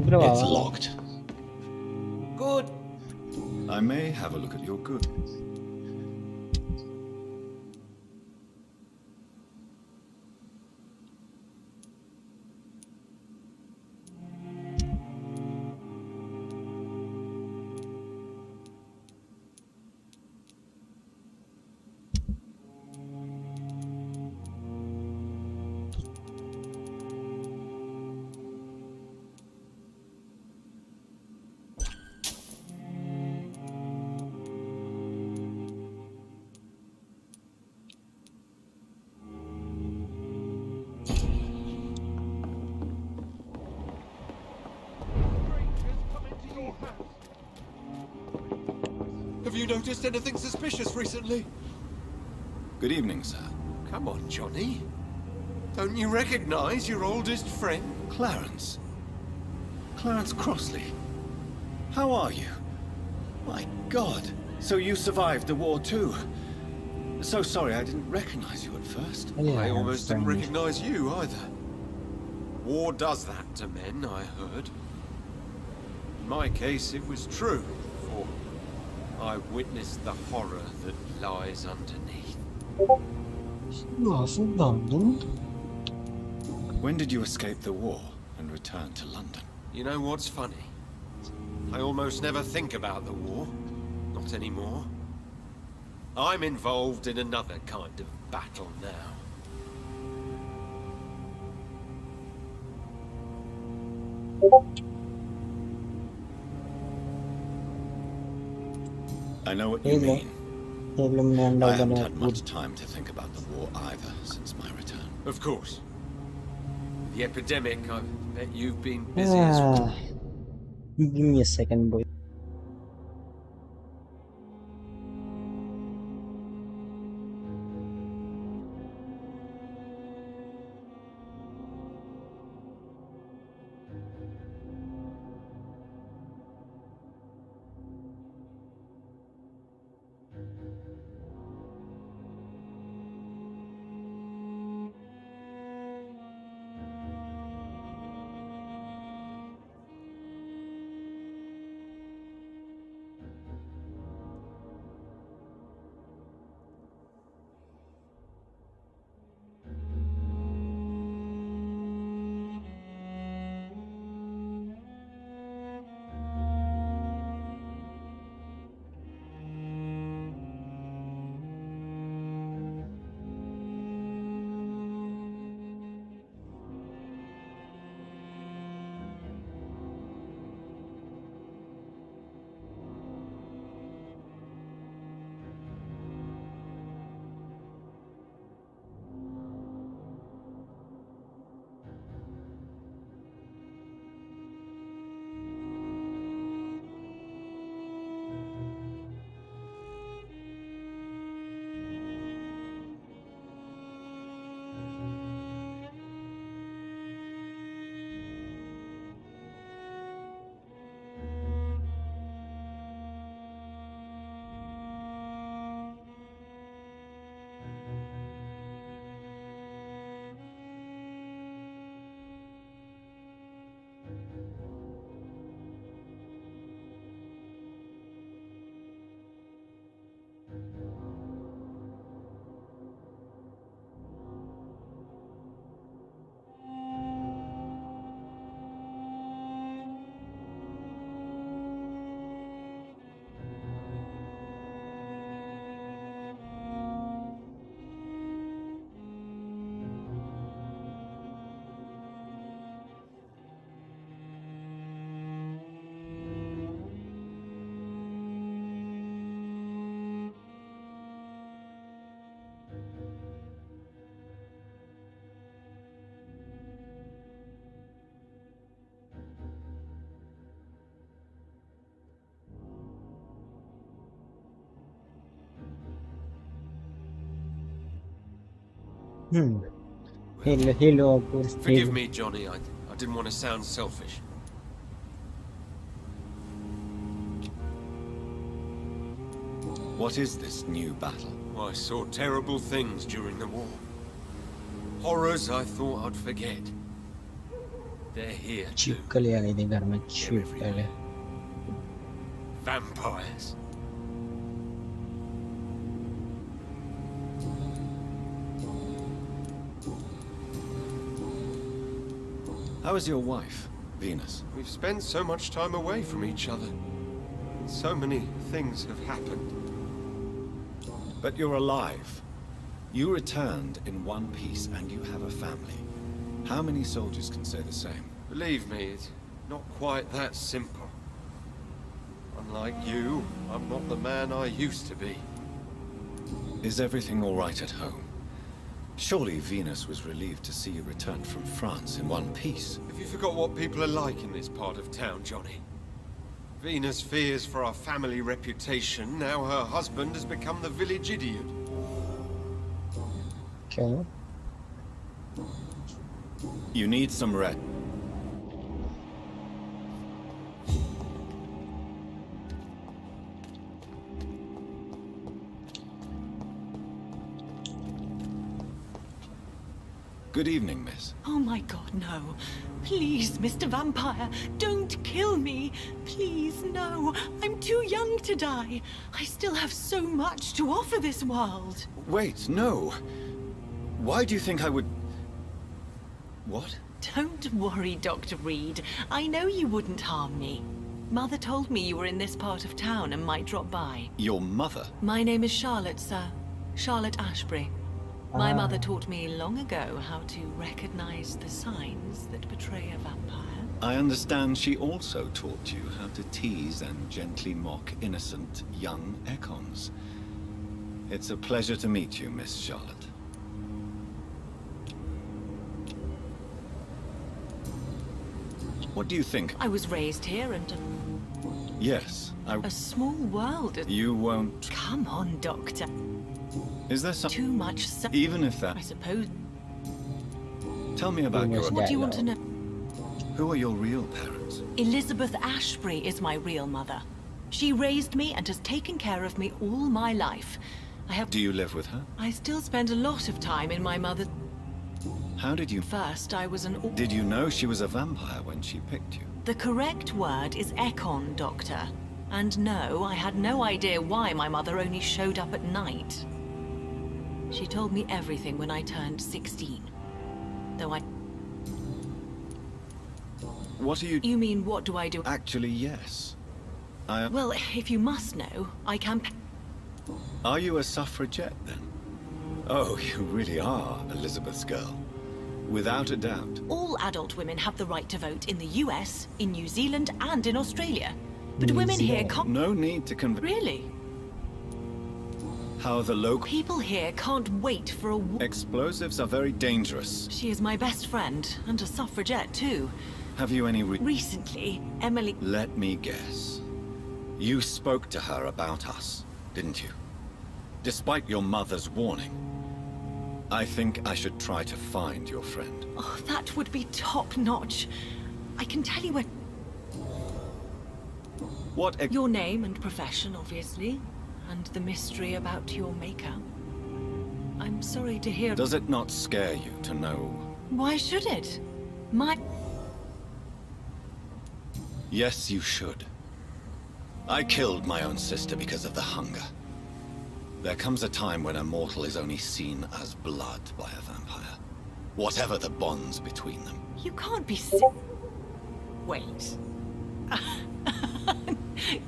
It's locked. Good. I may have a look at your goods. Have you noticed anything suspicious recently? Good evening, sir. Come on, Johnny. Don't you recognize your oldest friend? Clarence. Clarence Crossley. How are you? My God. So you survived the war too. So sorry I didn't recognize you at first. I almost didn't recognize you either. War does that to men, I heard. In my case, it was true, for I witnessed the horror that lies underneath. When did you escape the war and return to London? You know what's funny? I almost never think about the war. Not anymore. I'm involved in another kind of battle now. I know what you mean. I haven't had much time to think about the war either since my return. Of course. The epidemic, I bet you've been busy as well. Give me a second, boy. Hello, Forgive me, Johnny. I didn't want to sound selfish. What is this new battle? I saw terrible things during the war. Horrors I thought I'd forget. They're here too. चिपकली आ गई थी घर में चिपकली. Vampires. How is your wife, Venus? We've spent so much time away from each other. So many things have happened. But you're alive. You returned in one piece and you have a family. How many soldiers can say the same? Believe me, it's not quite that simple. Unlike you, I'm not the man I used to be. Is everything all right at home? Surely Venus was relieved to see you return from France in one piece. Have you forgot what people are like in this part of town, Johnny? Venus fears for our family reputation. Now her husband has become the village idiot. क्यों? You need some rest. Good evening, miss. Oh my god, no. Please, Mr. Vampire, don't kill me. Please, no. I'm too young to die. I still have so much to offer this world. Wait, no. Why do you think I would... What? Don't worry, Dr. Reid. I know you wouldn't harm me. Mother told me you were in this part of town and might drop by. Your mother? My name is Charlotte, sir. Charlotte Ashbury. My mother taught me long ago how to recognize the signs that betray a vampire. I understand she also taught you how to tease and gently mock innocent young Ekons. It's a pleasure to meet you, Miss Charlotte. What do you think? I was raised here and Yes, a small world. You won't... Come on, Doctor. Is there some... Too much Even if that... I suppose. Tell me about your... What do you want to know? Who are your real parents? Elizabeth Ashbury is my real mother. She raised me and has taken care of me all my life. Do you live with her? I still spend a lot of time in my mother's... How did you... First, I was an... Did you know she was a vampire when she picked you? The correct word is Ekon, Doctor. And no, I had no idea why my mother only showed up at night. She told me everything when I turned 16. Though I... What are you... You mean, what do I do? Actually, yes. Well, if you must know, I can... Are you a suffragette, then? Oh, you really are Elizabeth's girl. Without a doubt. All adult women have the right to vote in the US, in New Zealand, and in Australia. But women here can't... No need to Really? How the local... People here can't wait for a... Explosives are very dangerous. She is my best friend, and a suffragette, too. Have you any Recently, Emily... Let me guess. You spoke to her about us, didn't you? Despite your mother's warning. I think I should try to find your friend. Oh, that would be top-notch. I can tell you where... What... Your name and profession, obviously. And the mystery about your maker. I'm sorry to hear... Does it not scare you to know... Why should it? Yes, you should. I killed my own sister because of the hunger. There comes a time when a mortal is only seen as blood by a vampire. Whatever the bonds between them. You can't be Wait.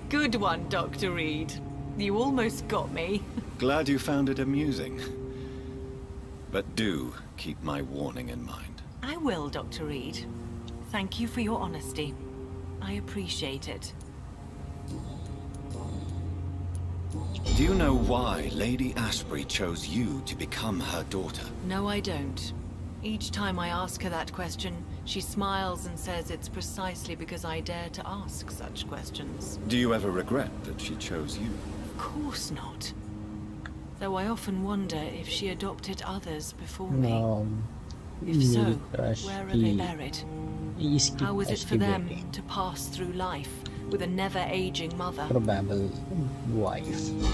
Good one, Dr. Reid. You almost got me. Glad you found it amusing. But do keep my warning in mind. I will, Dr. Reid. Thank you for your honesty. I appreciate it. Do you know why Lady Ashbury chose you to become her daughter? No, I don't. Each time I ask her that question, she smiles and says it's precisely because I dare to ask such questions. Do you ever regret that she chose you? Of course not. Though I often wonder if she adopted others before me. No. If so, where are they buried? How was it for them Ashbury. to pass through life with a never-aging mother? Probable wife.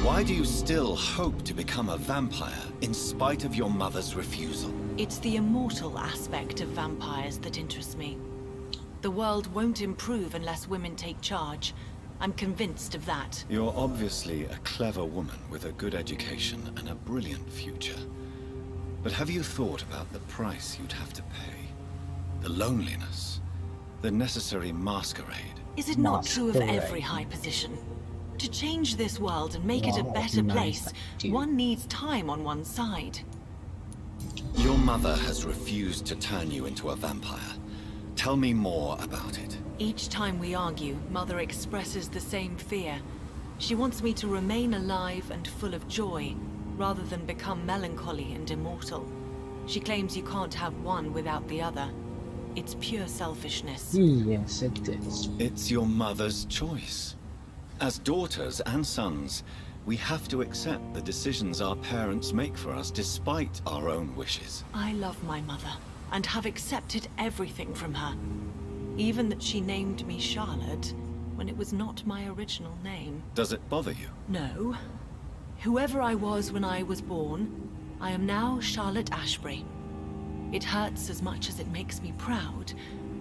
Why do you still hope to become a vampire in spite of your mother's refusal? It's the immortal aspect of vampires that interests me. The world won't improve unless women take charge. I'm convinced of that. You're obviously a clever woman with a good education and a brilliant future. But have you thought about the price you'd have to pay? The loneliness, the necessary masquerade. Is it not true of Masquerade. every high position? To change this world and make it a Wow, better nice place, attitude. one needs time on one's side. Your mother has refused to turn you into a vampire. Tell me more about it. Each time we argue, Mother expresses the same fear. She wants me to remain alive and full of joy, rather than become melancholy and immortal. She claims you can't have one without the other. It's pure selfishness. Yes, it is. It's your mother's choice. As daughters and sons, we have to accept the decisions our parents make for us despite our own wishes. I love my mother. and have accepted everything from her. Even that she named me Charlotte when it was not my original name. Does it bother you? No. Whoever I was when I was born, I am now Charlotte Ashbury. It hurts as much as it makes me proud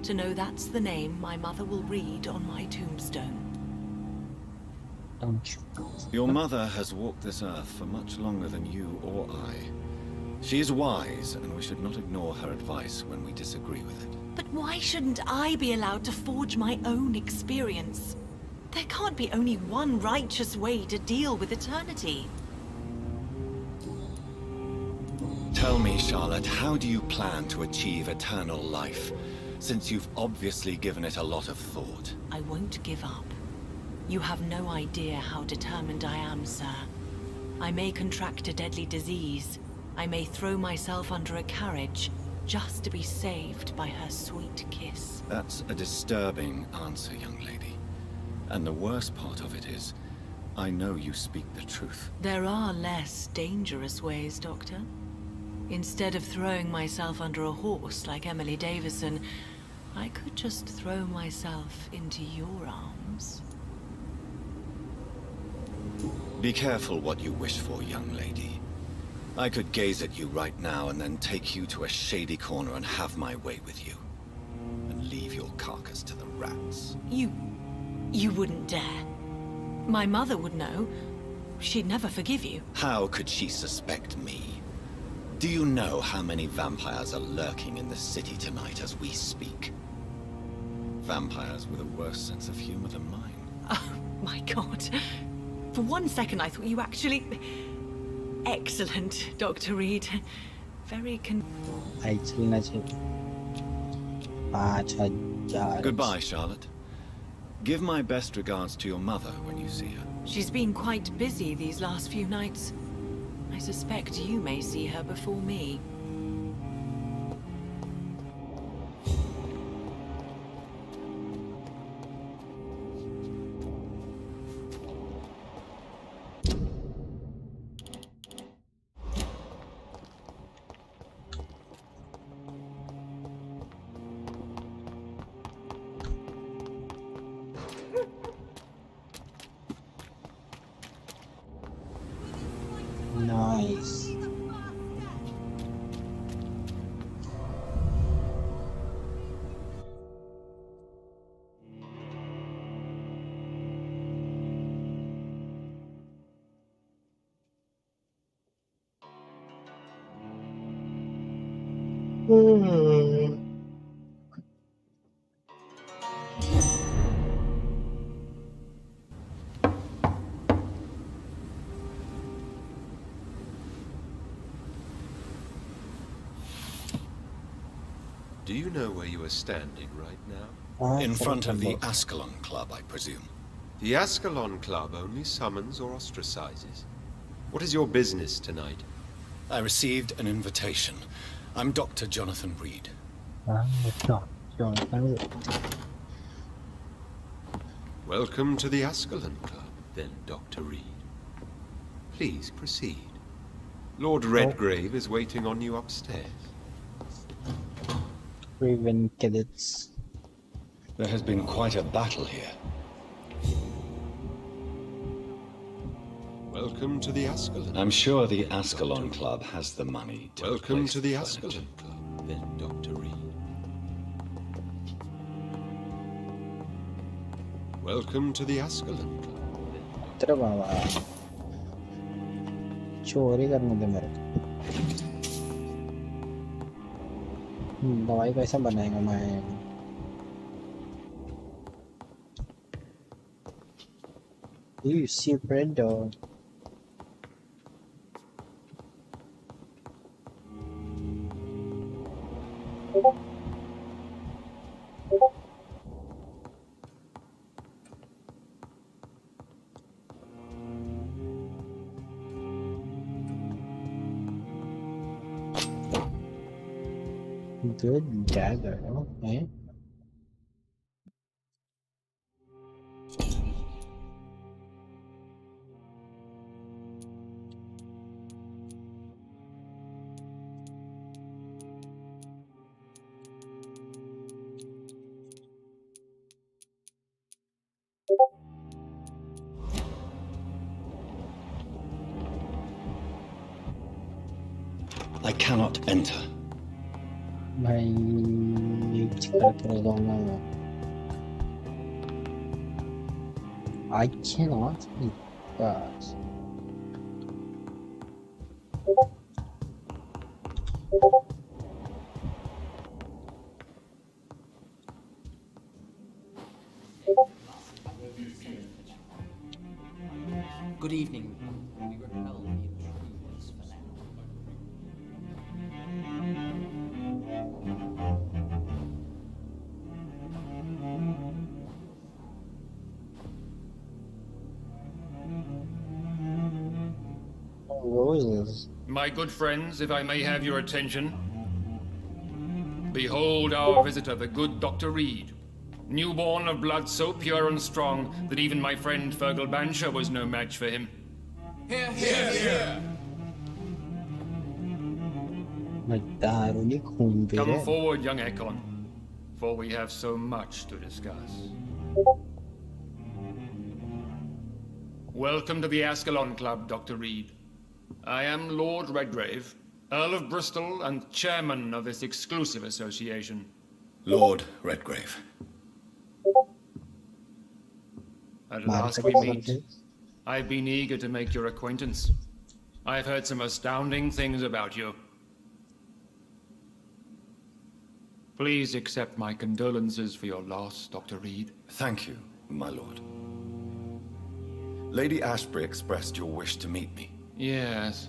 to know that's the name my mother will read on my tombstone. Don't you? Your mother has walked this earth for much longer than you or I. She is wise, and we should not ignore her advice when we disagree with it. But why shouldn't I be allowed to forge my own experience? There can't be only one righteous way to deal with eternity. Tell me, Charlotte, how do you plan to achieve eternal life, since you've obviously given it a lot of thought? I won't give up. You have no idea how determined I am, sir. I may contract a deadly disease. I may throw myself under a carriage, just to be saved by her sweet kiss. That's a disturbing answer, young lady. And the worst part of it is, I know you speak the truth. There are less dangerous ways, Doctor. Instead of throwing myself under a horse like Emily Davison, I could just throw myself into your arms. Be careful what you wish for, young lady. I could gaze at you right now and then take you to a shady corner and have my way with you. And leave your carcass to the rats. You wouldn't dare. My mother would know. She'd never forgive you. How could she suspect me? Do you know how many vampires are lurking in the city tonight as we speak? Vampires with a worse sense of humor than mine. Oh, my God. For one second I thought you actually... Excellent, Dr. Reid. Very Goodbye, Charlotte. Give my best regards to your mother when you see her. She's been quite busy these last few nights. I suspect you may see her before me. Nice. Do you know where you are standing right now? In front of the Ascalon Club, I presume. The Ascalon Club only summons or ostracizes. What is your business tonight? I received an invitation. I'm Dr. Jonathan Reid. Welcome to the Ascalon Club, then, Dr. Reid. Please proceed. Lord Redgrave is waiting on you upstairs. Raven cadets. There has been quite a battle here. Welcome to the Ascalon. I'm sure the Ascalon Club has the money to Welcome replace to the furniture. Ascalon Club, then, Dr. Reid. Welcome to the Ascalon Club. तेरा बाबा चोरी करने दे मेरे को दवाई कैसा बनाएगा मैं You see red dog. Good dagger, okay. I cannot enter. भाई कर दूंगा मैं. I cannot eat that. Good evening. We repel the intruders for now. Roses. My good friends, if I may have your attention. Behold our visitor, the good Dr. Reid. Newborn of blood so pure and strong that even my friend Fergal Bansher was no match for him. Here, here, here. Come forward, young Ekon, for we have so much to discuss. Welcome to the Ascalon Club, Dr. Reid. I am Lord Redgrave, Earl of Bristol and chairman of this exclusive association. Lord Redgrave. At last we meet. I've been eager to make your acquaintance. I've heard some astounding things about you. Please accept my condolences for your loss, Dr. Reid. Thank you, my lord. Lady Ashbury expressed your wish to meet me. Yes.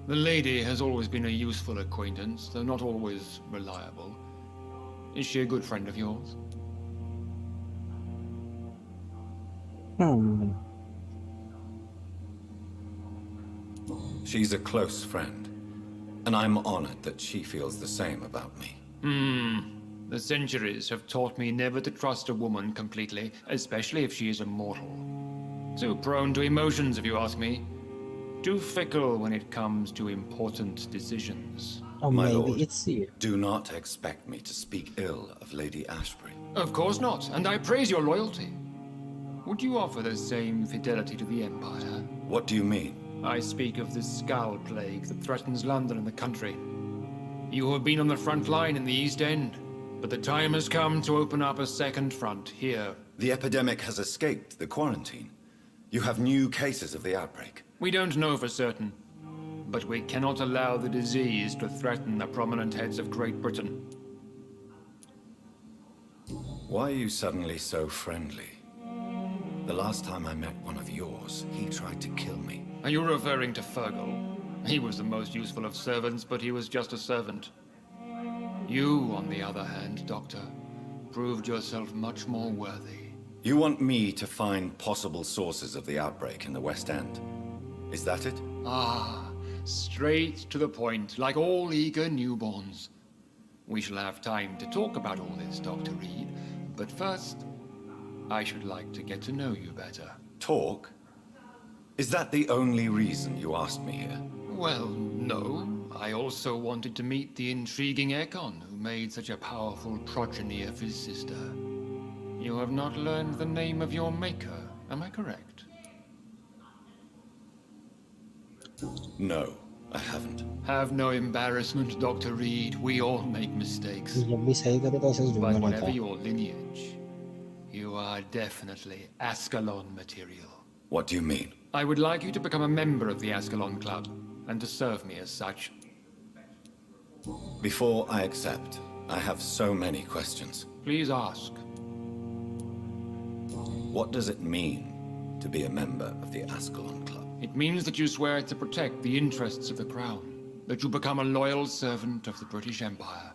The lady has always been a useful acquaintance, though not always reliable. Is she a good friend of yours? She's a close friend, and I'm honored that she feels the same about me. The centuries have taught me never to trust a woman completely, especially if she is a mortal. Too prone to emotions, if you ask me. Too fickle when it comes to important decisions. Oh, My maybe lord, it's you. do not expect me to speak ill of Lady Ashbury. Of course not, and I praise your loyalty. Would you offer the same fidelity to the Empire? What do you mean? I speak of the Skal plague that threatens London and the country. You have been on the front line in the East End, but the time has come to open up a second front here. The epidemic has escaped the quarantine. You have new cases of the outbreak. We don't know for certain, but we cannot allow the disease to threaten the prominent heads of Great Britain. Why are you suddenly so friendly? The last time I met one of yours, he tried to kill me. Are you referring to Fergal? He was the most useful of servants, but he was just a servant. You, on the other hand, Doctor, proved yourself much more worthy. You want me to find possible sources of the outbreak in the West End? Is that it? Ah, straight to the point, like all eager newborns. We shall have time to talk about all this, Dr. Reid, but first, I should like to get to know you better. Talk? Is that the only reason you asked me here? Well, no. I also wanted to meet the intriguing Ekon, who made such a powerful progeny of his sister. You have not learned the name of your maker, am I correct? No, I haven't. Have no embarrassment, Dr. Reid. We all make mistakes. जब भी सही करे तो ऐसे zoom But में whatever रहता है. your lineage, you are definitely Ascalon material. What do you mean? I would like you to become a member of the Ascalon Club, and to serve me as such. Before I accept, I have so many questions. Please ask. What does it mean to be a member of the Ascalon Club? It means that you swear to protect the interests of the Crown, that you become a loyal servant of the British Empire.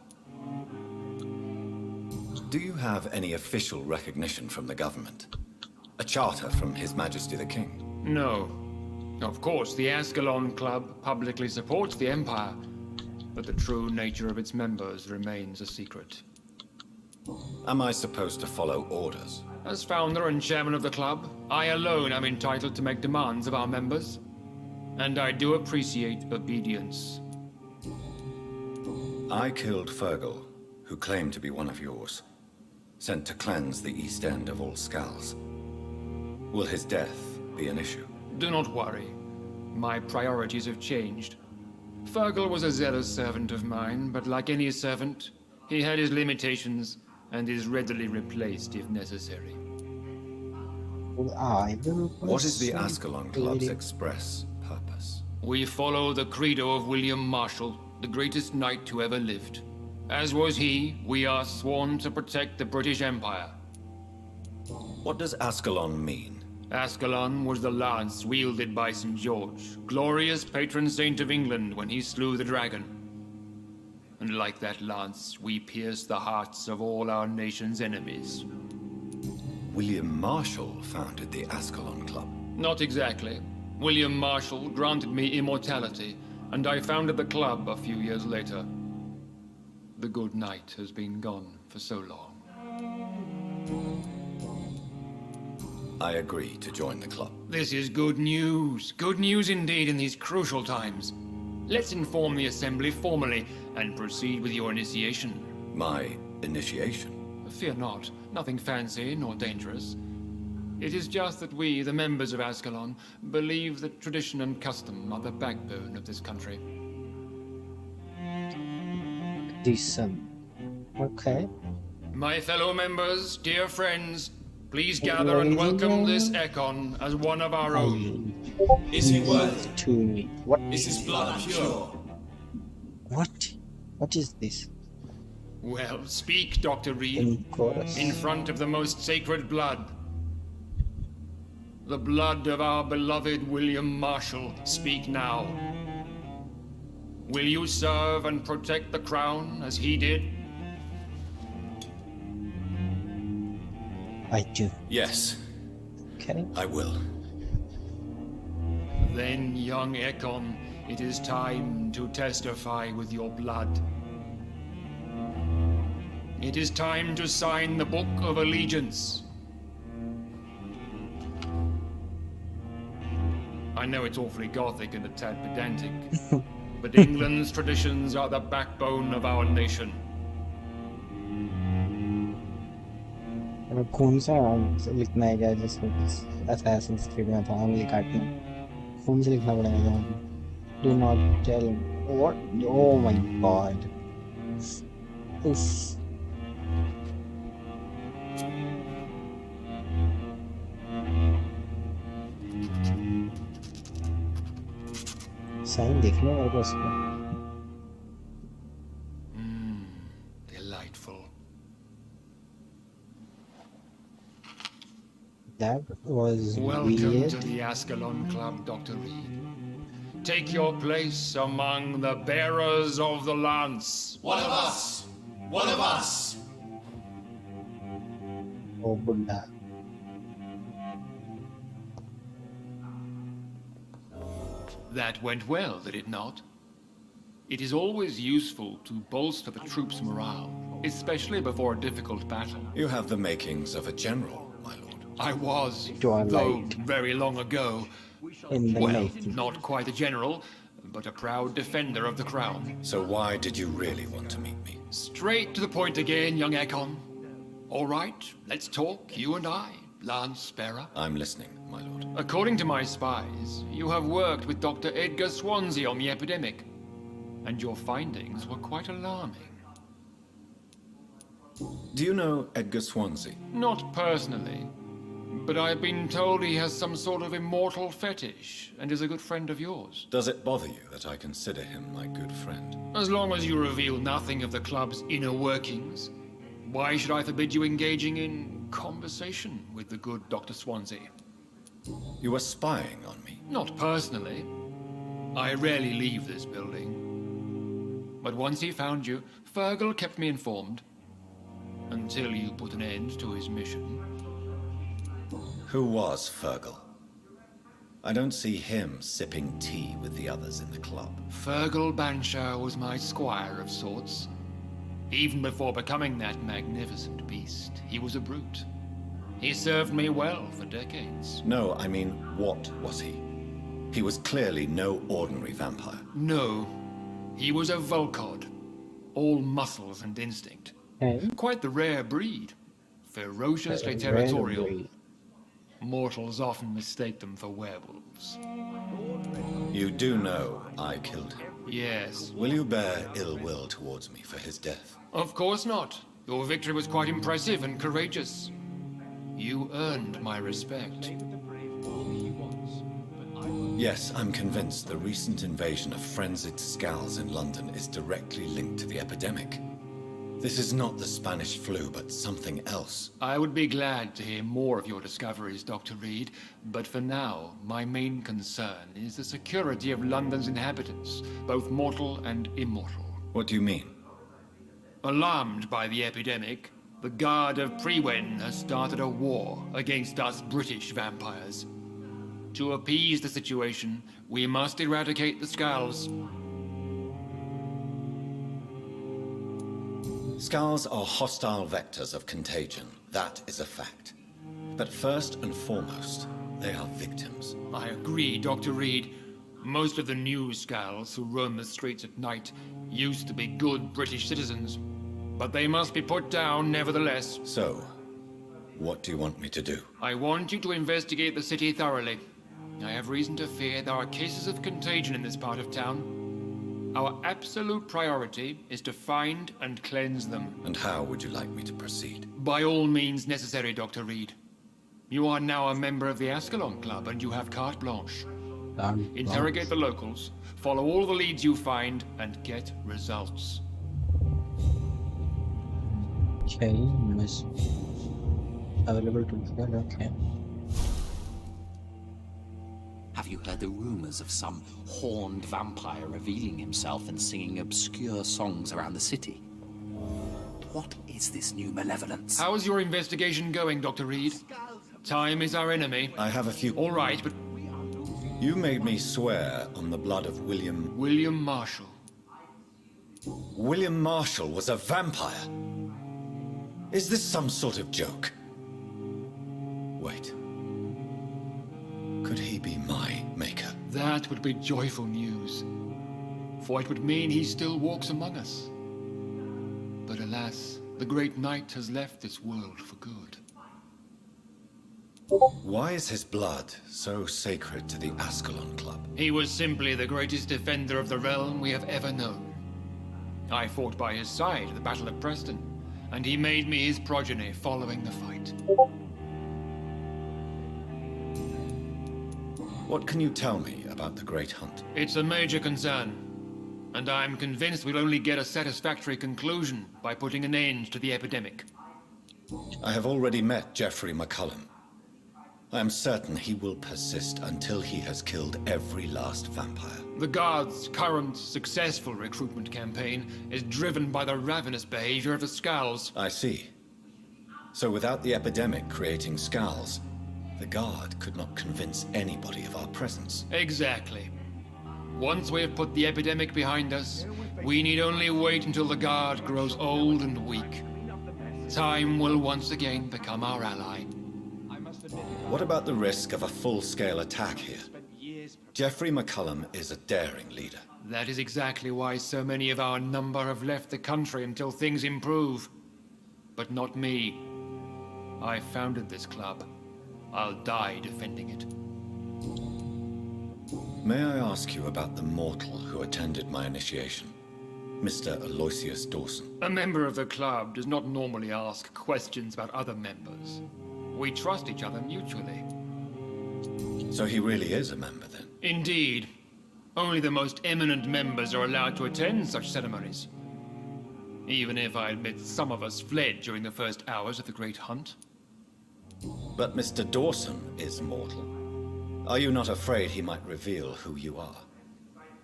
Do you have any official recognition from the government? A charter from His Majesty the King? No. Of course, the Ascalon Club publicly supports the Empire, but the true nature of its members remains a secret. Am I supposed to follow orders? As founder and chairman of the club, I alone am entitled to make demands of our members. And I do appreciate obedience. I killed Fergal, who claimed to be one of yours. Sent to cleanse the East End of all skals. Will his death be an issue? Do not worry. My priorities have changed. Fergal was a zealous servant of mine, but like any servant, he had his limitations and is readily replaced if necessary. What is the Ascalon Club's express purpose? We follow the credo of William Marshall, the greatest knight who ever lived. As was he, we are sworn to protect the British Empire. What does Ascalon mean? Ascalon was the lance wielded by St. George, glorious patron saint of England when he slew the dragon. And like that lance, we pierce the hearts of all our nation's enemies. William Marshall founded the Ascalon Club. Not exactly. William Marshall granted me immortality, and I founded the club a few years later. The good knight has been gone for so long. I agree to join the club. This is good news. Good news indeed in these crucial times. Let's inform the Assembly formally and proceed with your initiation. My initiation? Fear not. Nothing fancy nor dangerous. It is just that we, the members of Ascalon, believe that tradition and custom are the backbone of this country. Decent. Okay. My fellow members, dear friends, please gather and welcome this Ekon as one of our own. Is he worthy? To me. What? Is his blood pure? What? What is this? Well, speak, Dr. Reid, In chorus. in front of the most sacred blood. The blood of our beloved William Marshall. Speak now. Will you serve and protect the crown as he did? I do. Yes, Okay. I will. Then, young Ekon, it is time to testify with your blood. It is time to sign the Book of Allegiance. I know it's awfully gothic and a tad pedantic, but England's traditions are the backbone of our nation. कौन सा लिखना है क्या जिसमें Assassin's Creed में था उंगली काटना कौन से लिखना पड़ेगा Do not tell what? Oh my god. Oof. Sign देखना मेरे को उसमें. Delightful. That was Welcome weird. to the Ascalon Club, Dr. Reid. Take your place among the bearers of the lance. One of us! One of us! Oh Buddha. That went well, did it not? It is always useful to bolster the troops' morale, especially before a difficult battle. You have the makings of a general, my lord. I was, Twilight. though very long ago. In the Well, making. not quite a general, but a proud defender of the crown. So why did you really want to meet me? Straight to the point again, young Ekon. All right, let's talk, you and I, Lance Sparrow. I'm listening, my lord. According to my spies, you have worked with Dr. Edgar Swansea on the epidemic, and your findings were quite alarming. Do you know Edgar Swansea? Not personally, but I've been told he has some sort of immortal fetish and is a good friend of yours. Does it bother you that I consider him my good friend? As long as you reveal nothing of the club's inner workings, why should I forbid you engaging in conversation with the good Dr. Swansea? You were spying on me. Not personally. I rarely leave this building. But once he found you, Fergal kept me informed. Until you put an end to his mission. Who was Fergal? I don't see him sipping tea with the others in the club. Fergal Banshire was my squire of sorts. Even before becoming that magnificent beast, he was a brute. He served me well for decades. No, I mean, what was he? He was clearly no ordinary vampire. No, he was a Volcod. All muscles and instinct. Okay. Quite the rare breed. Ferociously Rare territorial. breed. Mortals often mistake them for werewolves. You do know I killed him. Yes. Will you bear ill will towards me for his death? Of course not. Your victory was quite impressive and courageous. You earned my respect. Yes, I'm convinced the recent invasion of frenzied skals in London is directly linked to the epidemic. This is not the Spanish flu, but something else. I would be glad to hear more of your discoveries, Dr. Reid, but for now, my main concern is the security of London's inhabitants, both mortal and immortal. What do you mean? Alarmed by the epidemic, the Guard of Prewen has started a war against us British vampires. To appease the situation, we must eradicate the skals. Skals are hostile vectors of contagion. That is a fact. But first and foremost, they are victims. I agree, Dr. Reid. Most of the new skals who roam the streets at night used to be good British citizens. But they must be put down nevertheless. So, what do you want me to do? I want you to investigate the city thoroughly. I have reason to fear there are cases of contagion in this part of town. Our absolute priority is to find and cleanse them. And how would you like me to proceed? By all means necessary, Dr. Reid. You are now a member of the Ascalon Club and you have carte blanche. Interrogate the locals, follow all the leads you find, and get results. Okay, miss. Available to fill, okay. Have you heard the rumors of some horned vampire revealing himself and singing obscure songs around the city? What is this new malevolence? How is your investigation going, Dr. Reid? Time is our enemy. I have a few... All right, but... You made me swear on the blood of William... William Marshall. William Marshall was a vampire? Is this some sort of joke? Wait. Could he be my maker? That would be joyful news. For it would mean he still walks among us. But alas, the great knight has left this world for good. Why is his blood so sacred to the Ascalon Club? He was simply the greatest defender of the realm we have ever known. I fought by his side at the Battle of Preston, and he made me his progeny following the fight. What can you tell me about the Great Hunt? It's a major concern, and I'm convinced we'll only get a satisfactory conclusion by putting an end to the epidemic. I have already met Geoffrey McCullum. I am certain he will persist until he has killed every last vampire. The Guard's current successful recruitment campaign is driven by the ravenous behavior of the skals. I see. So without the epidemic creating skals, the Guard could not convince anybody of our presence. Exactly. Once we have put the epidemic behind us, we need only wait until the Guard grows old and weak. Time will once again become our ally. What about the risk of a full-scale attack here? Geoffrey McCullum is a daring leader. That is exactly why so many of our number have left the country until things improve. But not me. I founded this club. I'll die defending it. May I ask you about the mortal who attended my initiation? Mr. Aloysius Dawson. A member of the club does not normally ask questions about other members. We trust each other mutually. So he really is a member, then? Indeed. Only the most eminent members are allowed to attend such ceremonies. Even if I admit some of us fled during the first hours of the Great Hunt. But Mr. Dawson is mortal. Are you not afraid he might reveal who you are?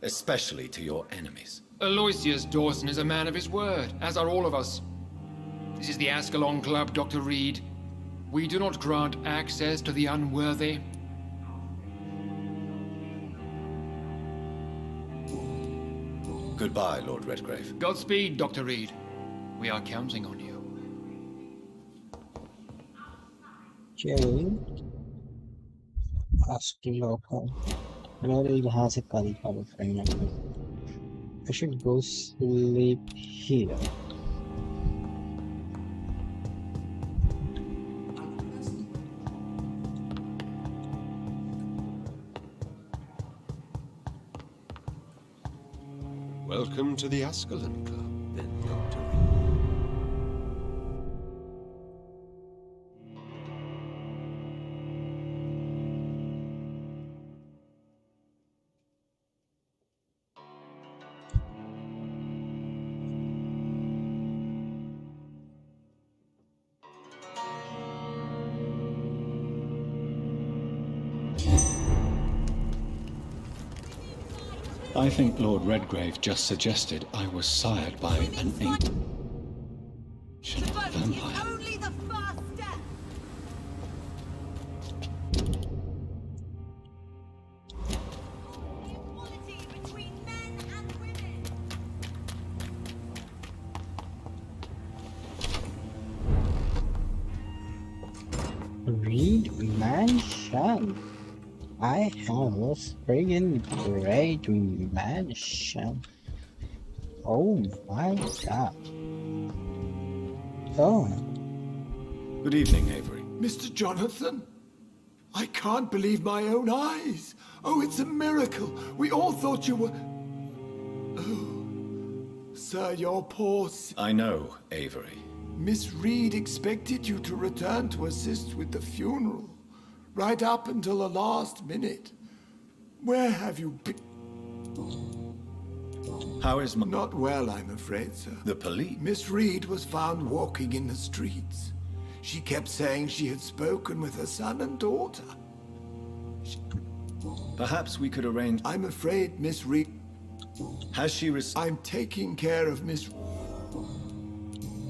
Especially to your enemies. Aloysius Dawson is a man of his word, as are all of us. This is the Ascalon Club, Dr. Reid. We do not grant access to the unworthy. Goodbye, Lord Redgrave. Godspeed, Dr. Reid. We are counting on you. Okay. Ascalon. मेरे यहाँ से कल का friend number. I should go sleep here. Welcome to the Ascalon Club, then, Dr. I think Lord Redgrave just suggested I was sired by an ancient vampire. Only the first step. Equality between men and women. Reid mansion. I have a friggin' great mansion. Oh my god. Oh. Good evening, Avery. Mr. Jonathan? I can't believe my own eyes. Oh, it's a miracle. We all thought you were... Oh, sir, you're poor... I know, Avery. Miss Reid expected you to return to assist with the funeral. Right up until the last minute. Where have you been? How is my... Not well, I'm afraid, sir. The police? Miss Reid was found walking in the streets. She kept saying she had spoken with her son and daughter. Perhaps we could arrange... I'm afraid Miss Reid... Has she I'm taking care of Miss...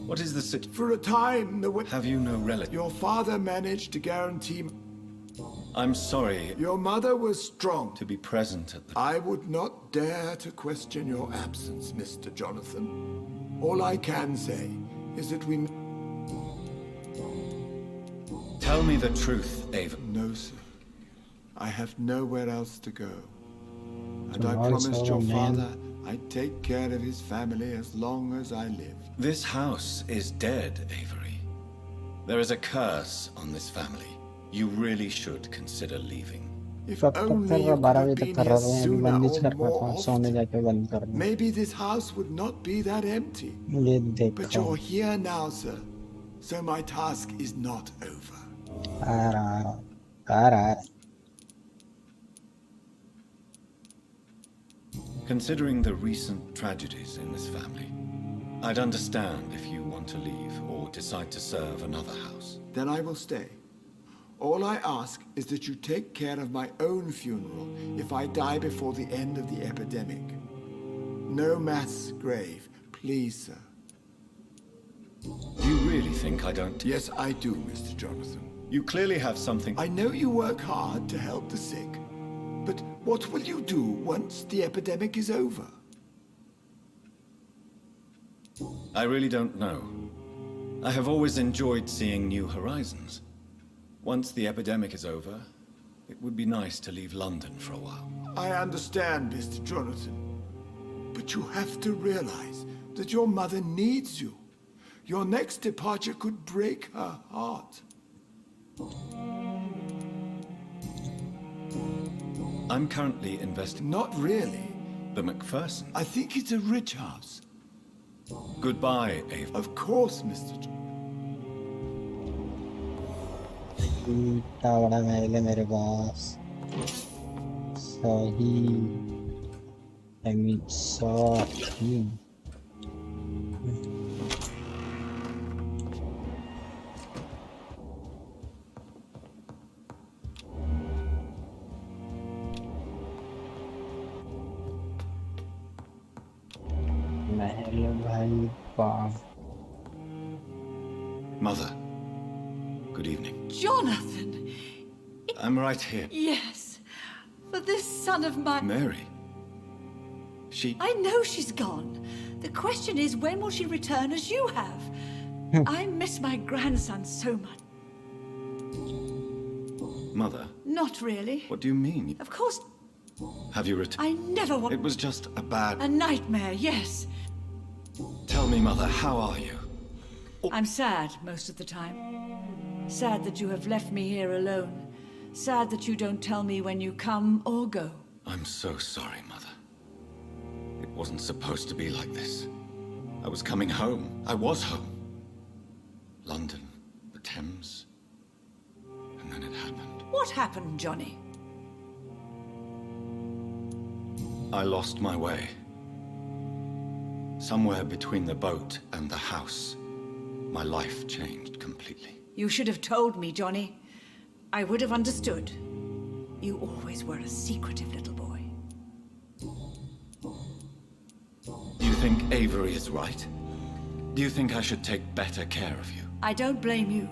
What is the sit... For a time, the... Have you no relative? Your father managed to guarantee... I'm sorry. Your mother was strong. To be present at the... I would not dare to question your absence, Mr. Jonathan. All I can say is that we... Tell me the truth, Ava. No, sir. I have nowhere else to go. And I promised your father I'd take care of his family as long as I live. This house is dead, Avery. There is a curse on this family. You really should consider leaving. If only you could have been here sooner or more often. Maybe this house would not be that empty. But you're here now, sir. So my task is not over. Considering the recent tragedies in this family, I'd understand if you want to leave or decide to serve another house. Then I will stay. All I ask is that you take care of my own funeral if I die before the end of the epidemic. No mass grave, please, sir. Do you really think I don't... Yes, I do, Mr. Jonathan. You clearly have something... I know you work hard to help the sick, but what will you do once the epidemic is over? I really don't know. I have always enjoyed seeing new horizons. Once the epidemic is over, it would be nice to leave London for a while. I understand, Mr. Jonathan. But you have to realize that your mother needs you. Your next departure could break her heart. I'm currently investing... Not really. The Macpherson. I think it's a rich house. Goodbye, Ava. Of course, Mr. Jonathan. इतना बड़ा महल है मेरे पास सही I mean सही महल भाई बाप Mother. Good evening. Jonathan! I'm right here. Yes. For this son of mine... Mary. She... I know she's gone. The question is, when will she return as you have? I miss my grandson so much. Mother. Not really. What do you mean? Of course... Have you returned? I never want... It was just a bad... A nightmare, yes. Tell me, Mother, how are you? I'm sad most of the time. Sad that you have left me here alone. Sad that you don't tell me when you come or go. I'm so sorry, Mother. It wasn't supposed to be like this. I was coming home. I was home. London, the Thames, and then it happened. What happened, Johnny? I lost my way. Somewhere between the boat and the house, my life changed completely. You should have told me, Johnny. I would have understood. You always were a secretive little boy. Do you think Avery is right? Do you think I should take better care of you? I don't blame you,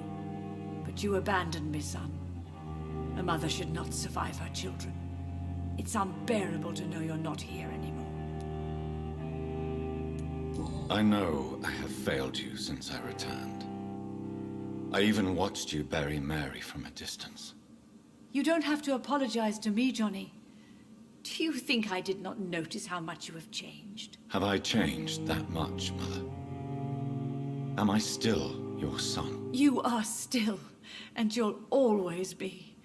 but you abandoned me, son. A mother should not survive her children. It's unbearable to know you're not here anymore. I know I have failed you since I returned. I even watched you bury Mary from a distance. You don't have to apologize to me, Johnny. Do you think I did not notice how much you have changed? Have I changed that much, Mother? Am I still your son? You are still, and you'll always be.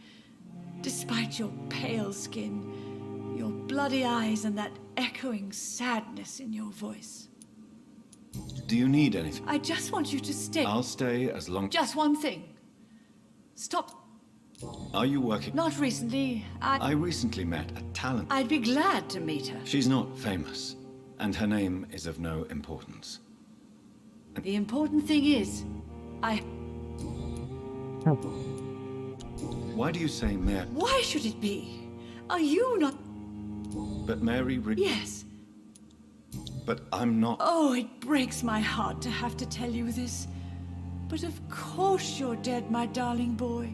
Despite your pale skin, your bloody eyes, and that echoing sadness in your voice. Do you need anything? I just want you to stay. I'll stay as long... Just one thing. Stop. Are you working? Not recently. I recently met a talent. I'd be glad to meet her. She's not famous, and her name is of no importance. The important thing is, Why do you say Mary? Why should it be? Are you not... But Mary... Yes. But I'm not... Oh, it breaks my heart to have to tell you this. But of course you're dead, my darling boy.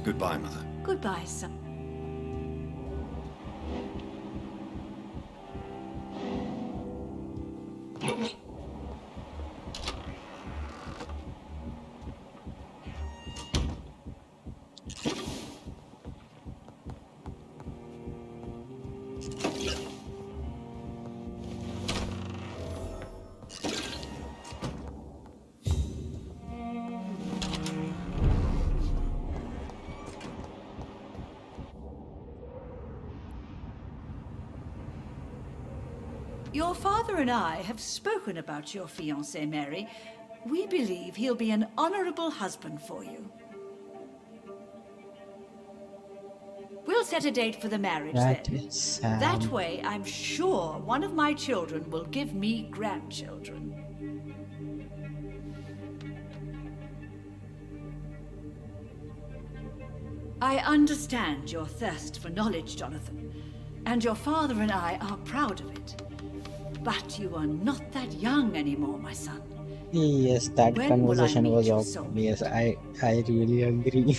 Goodbye, Mother. Goodbye, son. Your father and I have spoken about your fiancé, Mary. We believe he'll be an honorable husband for you. We'll set a date for the marriage That then. is sad. That way, I'm sure one of my children will give me grandchildren. I understand your thirst for knowledge, Jonathan, and your father and I are proud of it. But you are not that young anymore, my son. Yes, that When will I conversation meet was your awkward. soul? Yes, I really agree.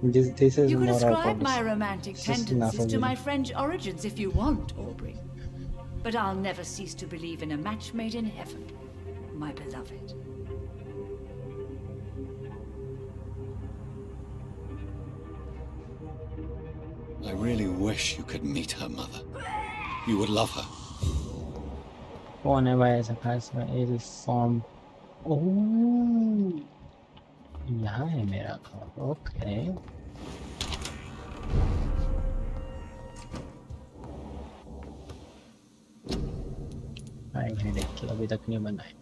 this is You can more ascribe awkward. my romantic This is enough tendencies of to me. my French origins if you want, Aubrey. But I'll never cease to believe in a match made in heaven, my beloved. I really wish you could meet her, Mother. You would love her. कौन है भाई ऐसा खास इल form? ओह, यहाँ है मेरा घर. Okay. आई headache की अभी तक नहीं बनाई.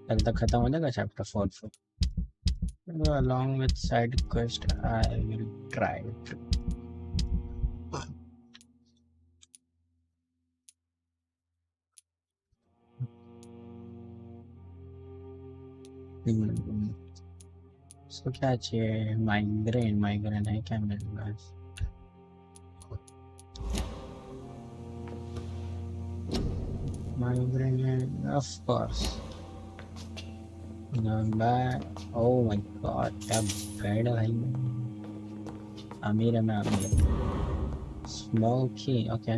कल तक खत्म हो जाएगा chapter 4. Along with side quest, I will try it. इसको क्या चाहिए? माइग्रेन है क्या मेरे पास? माइग्रेन है, of course. Oh my god, क्या बेड है भाई. अमीर है मैं अमीर. Smoky, okay.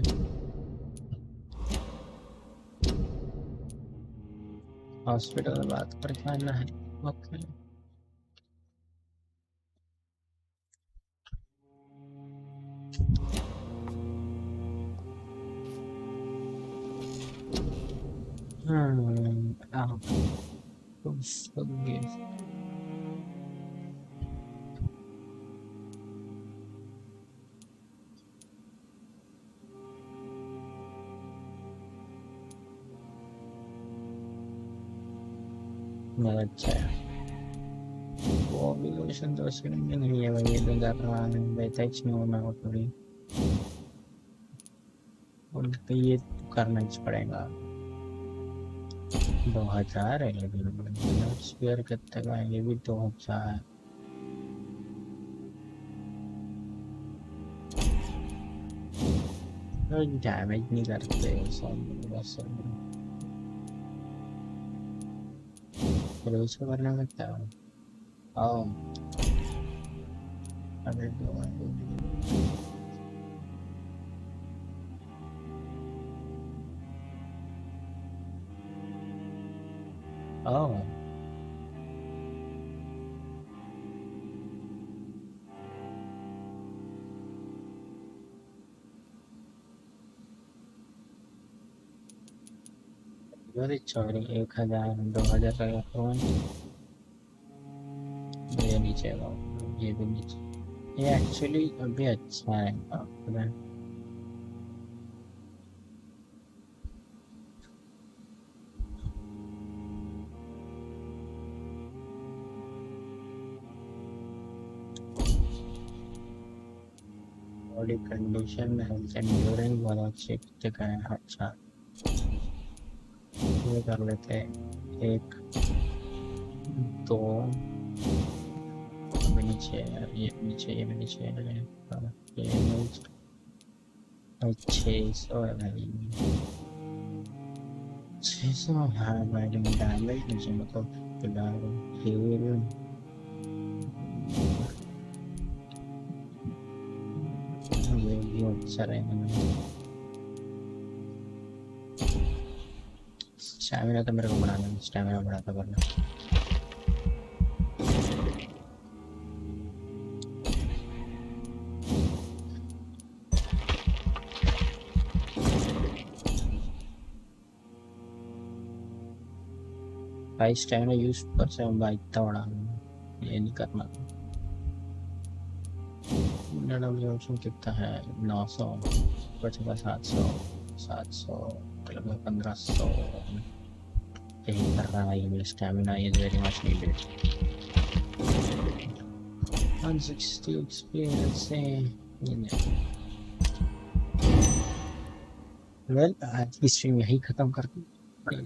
हॉस्पिटल में बात करके आना है. ओके. अच्छा है वो ओब्लिगेशन तो उसके लिए नहीं है भाई ये तो कर रहा है वैसा ही नहीं होना हो थोड़ी और तो ये तो करना ही पड़ेगा 2000 है लेकिन स्क्वायर कितने का है ये भी 2000 डैमेज नहीं करते सब बस फिर उसको करना सकता है आओ अरे Oh. Very sorry, 1000 2000 का फोन ये नीचे ये भी नीचे ये एक्चुअली अभी अच्छा है आपका बॉडी कंडीशन हेल्थ एंड्योरेंस बहुत अच्छी जगह है अच्छा ये कर लेते हैं एक दो नीचे ये नीचे ये नीचे ये नीचे 600 है भाई 600 हाँ भाई डैमेज नीचे मतलब फिलहाल हेवी ये अच्छा रहेगा स्टैमिना तो मेरे को बढ़ाना है स्टैमिना बढ़ाता करना भाई स्टैमिना यूज कर से भाई इतना बढ़ाना ये नहीं करना ऑप्शन कितना है 900 बचेगा 700 1500 यही कर रहा है ये stamina is very much needed 160 experience से वेल आज की स्ट्रीम यही खत्म करके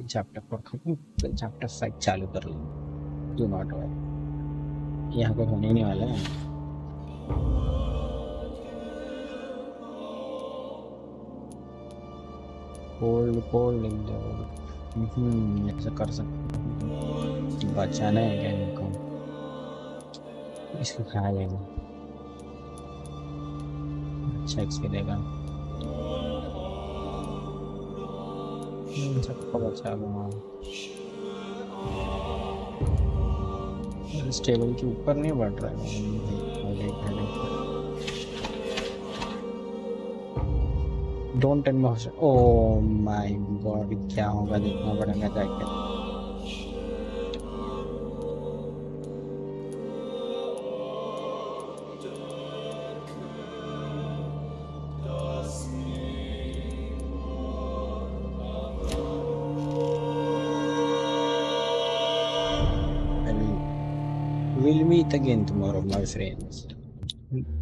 चैप्टर 4 खत्म फिर चैप्टर 5 चालू कर लेंगे डू नॉट वरी यहाँ पर होने नहीं वाला है कोल्ड लिख दो ऐसा कर सकते बचाना है क्या इनको इसको खाया जाएगा अच्छा एक्सपी देगा सबको बचा लूँगा इस टेबल के ऊपर नहीं बढ़ रहा है don't tell me oh my god क्या होगा देखना पड़ेगा जाके we'll meet again tomorrow my friends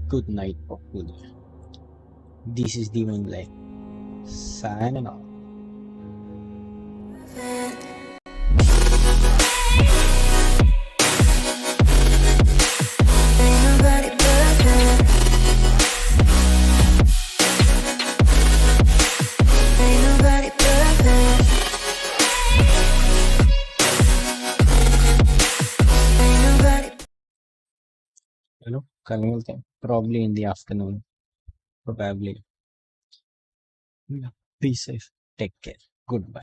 good night Populi. This is Demon Life signing off. Hello, कल मिलते हैं probably in the afternoon probably. Be safe, take care, goodbye.